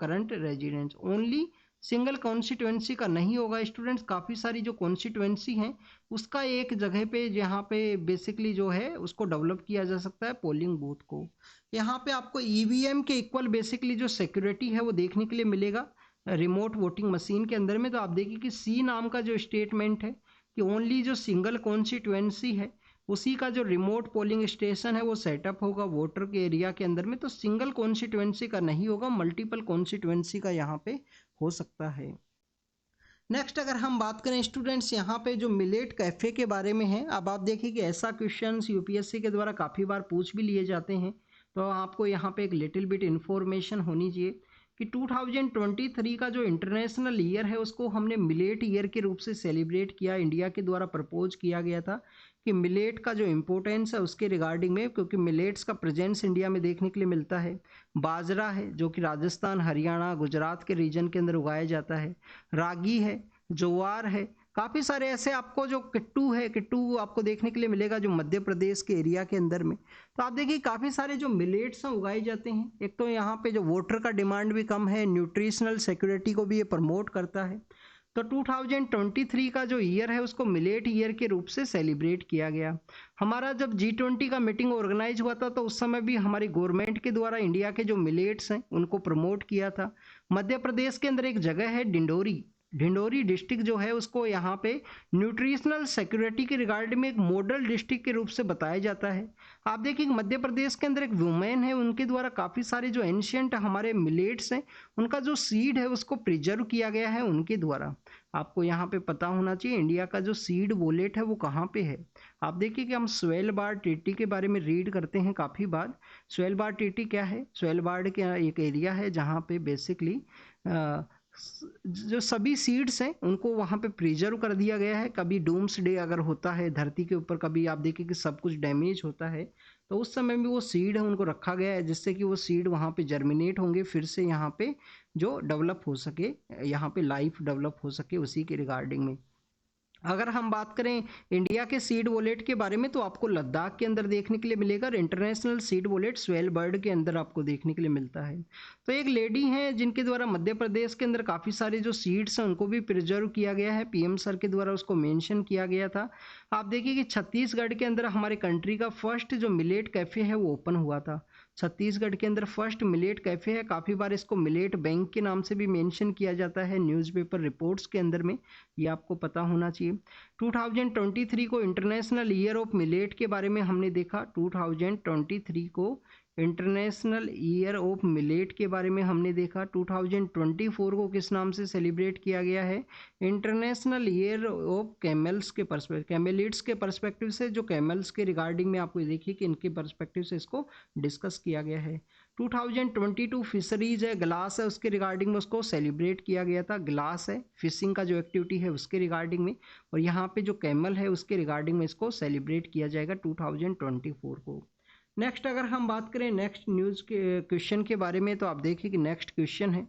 current residence. Only single constituency का नहीं होगा स्टूडेंट्स, काफ़ी सारी जो कॉन्स्टिट्यूएंसी हैं उसका एक जगह पे जहाँ पे बेसिकली जो है उसको डेवलप किया जा सकता है पोलिंग बूथ को। यहाँ पे आपको ईवीएम के इक्वल बेसिकली जो सिक्योरिटी है वो देखने के लिए मिलेगा रिमोट वोटिंग मशीन के अंदर में। तो आप देखिए कि सी नाम का जो स्टेटमेंट है कि ओनली जो सिंगल कॉन्स्टिट्यूएंसी है उसी का जो रिमोट पोलिंग स्टेशन है वो सेटअप होगा वोटर के एरिया के अंदर में। तो सिंगल कॉन्स्टिट्यूएंसी का नहीं होगा, मल्टीपल कॉन्स्टिट्यूएंसी का यहाँ पे हो सकता है। नेक्स्ट अगर हम बात करें स्टूडेंट्स यहाँ पे जो मिलेट कैफ़े के बारे में है, अब आप देखिए कि ऐसा क्वेश्चन यूपीएससी के द्वारा काफ़ी बार पूछ भी लिए जाते हैं, तो आपको यहाँ पे एक लिटिल बिट इन्फॉर्मेशन होनी चाहिए कि 2023 का जो इंटरनेशनल ईयर है उसको हमने मिलेट ईयर के रूप से सेलिब्रेट किया। इंडिया के द्वारा प्रपोज किया गया था कि मिलेट का जो इम्पोर्टेंस है उसके रिगार्डिंग में, क्योंकि मिलेट्स का प्रेजेंस इंडिया में देखने के लिए मिलता है। बाजरा है जो कि राजस्थान, हरियाणा, गुजरात के रीजन के अंदर उगाया जाता है। रागी है, ज्वार है, काफ़ी सारे ऐसे आपको जो किट्टू है, किट्टू आपको देखने के लिए मिलेगा जो मध्य प्रदेश के एरिया के अंदर में। तो आप देखिए काफ़ी सारे जो मिलेट्स हैं उगाए जाते हैं। एक तो यहाँ पे जो वाटर का डिमांड भी कम है, न्यूट्रिशनल सिक्योरिटी को भी ये प्रमोट करता है। तो 2023 का जो ईयर है उसको मिलेट ईयर के रूप से सेलिब्रेट किया गया। हमारा जब G20 का मीटिंग ऑर्गेनाइज हुआ था तो उस समय भी हमारी गवर्नमेंट के द्वारा इंडिया के जो मिलेट्स हैं उनको प्रमोट किया था। मध्य प्रदेश के अंदर एक जगह है डिंडोरी, ढिंडोरी डिस्ट्रिक्ट जो है उसको यहाँ पे न्यूट्रिशनल सिक्योरिटी के रिगार्ड में एक मॉडल डिस्ट्रिक्ट के रूप से बताया जाता है। आप देखिए मध्य प्रदेश के अंदर एक वुमेन है, उनके द्वारा काफ़ी सारे जो एंशियंट हमारे मिलेट्स हैं उनका जो सीड है उसको प्रिजर्व किया गया है उनके द्वारा। आपको यहाँ पे पता होना चाहिए इंडिया का जो सीड वॉलेट है वो कहाँ पे है। आप देखिए कि हम स्वेलबार्ड ट्रीटी के बारे में रीड करते हैं काफ़ी बार। स्वेलबार्ड ट्रीटी क्या है? स्वेलबार्ड का एक एरिया है जहाँ पे बेसिकली जो सभी सीड्स हैं उनको वहाँ पे प्रिजर्व कर दिया गया है। कभी डूम्स डे अगर होता है धरती के ऊपर, कभी आप देखिए कि सब कुछ डैमेज होता है, तो उस समय भी वो सीड है उनको रखा गया है जिससे कि वो सीड वहाँ पे जर्मिनेट होंगे, फिर से यहाँ पे जो डेवलप हो सके, यहाँ पे लाइफ डेवलप हो सके, उसी के रिगार्डिंग में। अगर हम बात करें इंडिया के सीड वॉलेट के बारे में तो आपको लद्दाख के अंदर देखने के लिए मिलेगा और इंटरनेशनल सीड वॉलेट स्वेलबर्ड के अंदर आपको देखने के लिए मिलता है। तो एक लेडी हैं जिनके द्वारा मध्य प्रदेश के अंदर काफ़ी सारे जो सीड्स हैं उनको भी प्रिजर्व किया गया है, पीएम सर के द्वारा उसको मेंशन किया गया था। आप देखिए कि छत्तीसगढ़ के अंदर हमारे कंट्री का फर्स्ट जो मिलेट कैफ़े है वो ओपन हुआ था। छत्तीसगढ़ के अंदर फर्स्ट मिलेट कैफ़े है। काफ़ी बार इसको मिलेट बैंक के नाम से भी मेंशन किया जाता है न्यूज़पेपर रिपोर्ट्स के अंदर में, ये आपको पता होना चाहिए। 2023 को इंटरनेशनल ईयर ऑफ मिलेट के बारे में हमने देखा। 2023 को इंटरनेशनल ईयर ऑफ मिलेट के बारे में हमने देखा। 2024 को किस नाम से सेलिब्रेट किया गया है? इंटरनेशनल ईयर ऑफ कैमल्स के पर्सपेक्टिव, कैमेलिड्स के पर्सपेक्टिव से, जो कैमल्स के रिगार्डिंग में आपको देखिए कि इनके पर्सपेक्टिव से इसको डिस्कस किया गया है। 2022 फिशरीज है, ग्लास है, उसके रिगार्डिंग में उसको सेलिब्रेट किया गया था। ग्लास है, फिशिंग का जो एक्टिविटी है उसके रिगार्डिंग में, और यहाँ पे जो कैमल है उसके रिगार्डिंग में इसको सेलिब्रेट किया जाएगा 2024 को। नेक्स्ट अगर हम बात करें नेक्स्ट न्यूज़ के क्वेश्चन के बारे में, तो आप देखिए कि नेक्स्ट क्वेश्चन है,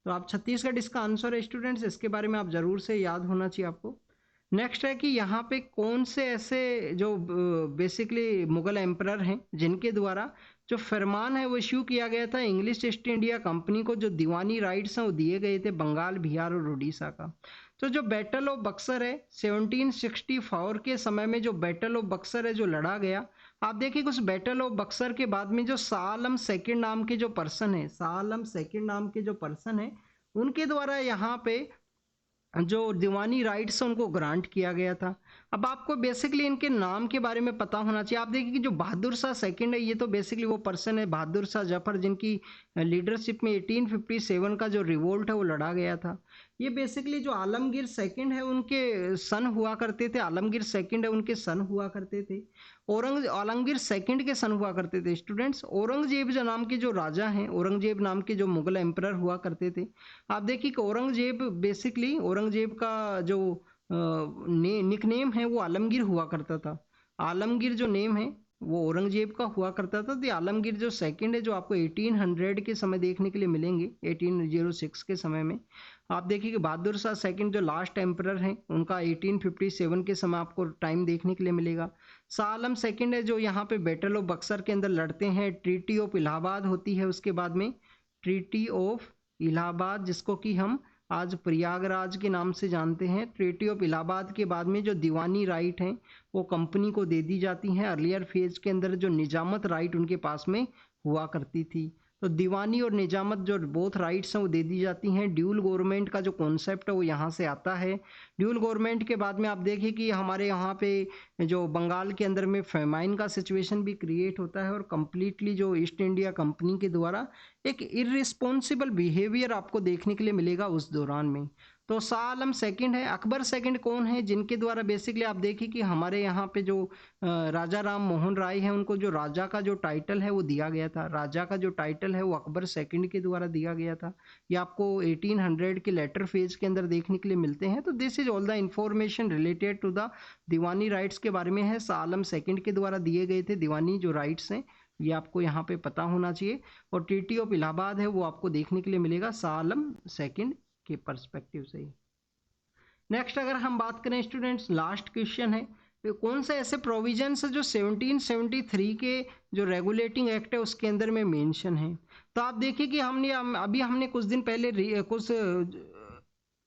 तो आप छत्तीसगढ़ इसका आंसर है स्टूडेंट्स, इसके बारे में आप ज़रूर से याद होना चाहिए आपको। नेक्स्ट है कि यहाँ पे कौन से ऐसे जो बेसिकली मुगल एम्परर हैं जिनके द्वारा जो फरमान है वो इश्यू किया गया था इंग्लिश ईस्ट इंडिया कंपनी को, जो दीवानी राइट्स हैं वो दिए गए थे बंगाल, बिहार और उड़ीसा का। तो जो बैटल ऑफ बक्सर है 1764 के समय में, जो बैटल ऑफ बक्सर है जो लड़ा गया, आप देखिए उस बैटल ऑफ बक्सर के बाद में जो शाह आलम सेकंड नाम के जो पर्सन है, शाह आलम सेकंड नाम के जो पर्सन है, उनके द्वारा यहाँ पे जो दीवानी राइट्स उनको ग्रांट किया गया था। अब आपको बेसिकली इनके नाम के बारे में पता होना चाहिए। आप देखिए कि जो बहादुर शाह सेकंड है ये तो बेसिकली वो पर्सन है बहादुर शाह जफर जिनकी लीडरशिप में 1857 का जो रिवोल्ट है वो लड़ा गया था। ये बेसिकली जो आलमगीर सेकंड है उनके सन हुआ करते थे, आलमगीर सेकंड है उनके सन हुआ करते थे, आलमगीर सेकंड के सन हुआ करते थे स्टूडेंट्स। औरंगजेब जो नाम के जो राजा हैं, औरंगजेब नाम के जो मुगल एम्परर हुआ करते थे। आप देखिए कि औरंगजेब बेसिकली औरंगजेब का जो निकनेम है वो आलमगीर हुआ करता था। आलमगीर जो नेम है वो औरंगजेब का हुआ करता था। तो आलमगीर जो सेकंड है जो आपको 1800 के समय देखने के लिए मिलेंगे, 1806 के समय में। आप देखिए कि बहादुर शाह सेकंड जो लास्ट एम्परर हैं उनका 1857 के समय आपको टाइम देखने के लिए मिलेगा। शाह आलम सेकंड है जो यहाँ पे बैटल ऑफ बक्सर के अंदर लड़ते हैं। ट्रीटी ऑफ इलाहाबाद होती है उसके बाद में, ट्रीटी ऑफ इलाहाबाद जिसको कि हम आज प्रयागराज के नाम से जानते हैं। ट्रीटी ऑफ इलाहाबाद के बाद में जो दीवानी राइट हैं वो कंपनी को दे दी जाती हैं। अर्लियर फेज के अंदर जो निजामत राइट उनके पास में हुआ करती थी। तो दीवानी और निजामत जो बोथ राइट्स हैं वो दे दी जाती हैं। ड्यूल गवर्नमेंट का जो कॉन्सेप्ट है वो यहाँ से आता है। ड्यूल गवर्नमेंट के बाद में आप देखिए कि हमारे यहाँ पे जो बंगाल के अंदर में फेमाइन का सिचुएशन भी क्रिएट होता है और कंप्लीटली जो ईस्ट इंडिया कंपनी के द्वारा एक इररिस्पॉन्सिबल बिहेवियर आपको देखने के लिए मिलेगा उस दौरान में। तो शाह आलम सेकंड है। अकबर सेकंड कौन है? जिनके द्वारा बेसिकली आप देखिए कि हमारे यहाँ पे जो राजा राम मोहन राय है उनको जो राजा का जो टाइटल है वो दिया गया था। राजा का जो टाइटल है वो अकबर सेकंड के द्वारा दिया गया था। ये आपको 1800 के लेटर फेज के अंदर देखने के लिए मिलते हैं। तो this is all the information related to the दीवानी राइट्स के बारे में है। शाह आलम सेकंड के द्वारा दिए गए थे दीवानी जो राइट्स हैं, ये आपको यहाँ पे पता होना चाहिए। और ट्रीटी ऑफ इलाहाबाद है वो आपको देखने के लिए मिलेगा शाह आलम सेकंड के पर्सपेक्टिव से। नेक्स्ट अगर हम बात करें स्टूडेंट्स, लास्ट क्वेश्चन है, तो कौन से ऐसे प्रोविजंस है जो 1773 के जो रेगुलेटिंग एक्ट है उसके अंदर में मेंशन है। तो आप देखिए कि हमने कुछ दिन पहले कुछ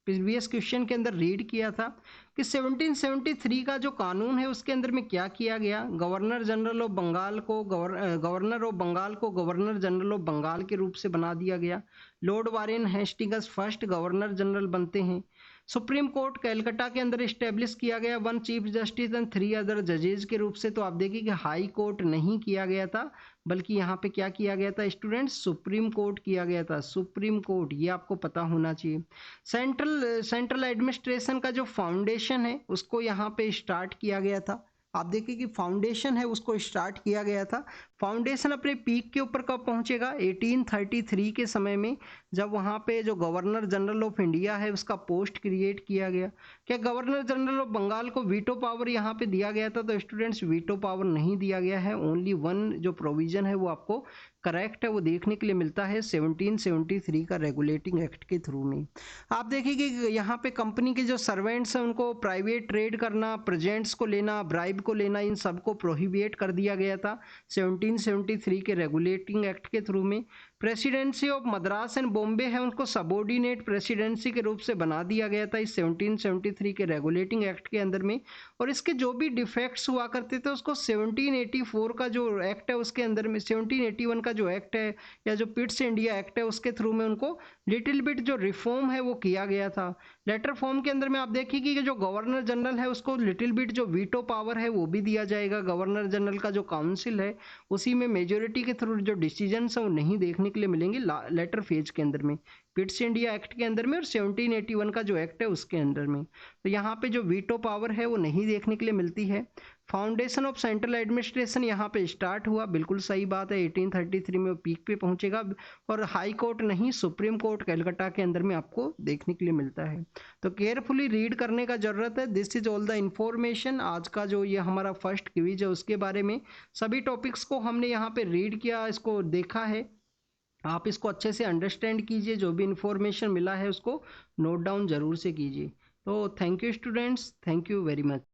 प्रीवियस क्वेश्चन के अंदर रीड किया था कि 1773 का जो कानून है उसके अंदर में क्या किया गया। गवर्नर जनरल ऑफ बंगाल को गवर्नर जनरल ऑफ बंगाल के रूप से बना दिया गया। Lord Warren Hastings first governor general बनते हैं। सुप्रीम कोर्ट कलकत्ता के अंदर इस्टेब्लिश किया गया 1 चीफ जस्टिस एंड 3 अदर जजेज के रूप से। तो आप देखिए कि हाई कोर्ट नहीं किया गया था, बल्कि यहाँ पे क्या किया गया था स्टूडेंट्स, सुप्रीम कोर्ट किया गया था। सुप्रीम कोर्ट, ये आपको पता होना चाहिए। सेंट्रल एडमिनिस्ट्रेशन का जो फाउंडेशन है उसको यहाँ पे स्टार्ट किया गया था। आप देखिए कि फाउंडेशन है उसको स्टार्ट किया गया था। फाउंडेशन अपने पीक के ऊपर कब पहुंचेगा? 1833 के समय में, जब वहां पे जो गवर्नर जनरल ऑफ इंडिया है उसका पोस्ट क्रिएट किया गया। क्या गवर्नर जनरल ऑफ बंगाल को वीटो पावर यहाँ पे दिया गया था? तो स्टूडेंट्स वीटो पावर नहीं दिया गया है। ओनली वन जो प्रोविजन है वो आपको करेक्ट है वो देखने के लिए मिलता है 1773 का रेगुलेटिंग एक्ट के थ्रू में। आप देखिए कि यहाँ पे कंपनी के जो सर्वेंट्स हैं उनको प्राइवेट ट्रेड करना, प्रेजेंट्स को लेना, ब्राइब को लेना, इन सबको प्रोहिबिट कर दिया गया था 1773 के रेगुलेटिंग एक्ट के थ्रू में। Presidency of Madras and Bombay है उनको सबॉर्डिनेट प्रेसिडेंसी के रूप से बना दिया गया था इस 1773 के रेगुलेटिंग एक्ट के अंदर में। और इसके जो भी डिफेक्ट्स हुआ करते थे उसको 1784 का जो एक्ट है उसके अंदर में, 1781 का जो एक्ट है या जो पिट्स इंडिया एक्ट है उसके थ्रू में उनको लिटिल बिट जो रिफॉर्म है वो किया गया था। लेटर फॉर्म के अंदर में आप देखिए कि जो गवर्नर जनरल है उसको लिटिल बिट जो वीटो पावर है वो भी दिया जाएगा। गवर्नर जनरल का जो काउंसिल है उसी में मेजोरिटी के थ्रू जो डिसीजंस है वो नहीं देखने के लिए मिलेंगे लेटर फेज के अंदर में, पिट्स इंडिया एक्ट के अंदर में और 1781 का जो एक्ट है उसके अंदर में। तो यहाँ पे जो वीटो पावर है वो नहीं देखने के लिए मिलती है। फाउंडेशन ऑफ सेंट्रल एडमिनिस्ट्रेशन यहाँ पे स्टार्ट हुआ, बिल्कुल सही बात है, 1833 में वो पीक पे पहुंचेगा। और हाई कोर्ट नहीं, सुप्रीम कोर्ट कलकत्ता के अंदर में आपको देखने के लिए मिलता है। तो केयरफुली रीड करने का जरूरत है। This is all the information. आज का जो ये हमारा फर्स्ट क्विज है उसके बारे में सभी टॉपिक्स को हमने यहाँ पे रीड किया, इसको देखा है। आप इसको अच्छे से अंडरस्टैंड कीजिए, जो भी इंफॉर्मेशन मिला है उसको नोट डाउन जरूर से कीजिए। तो thank you students, thank you very much.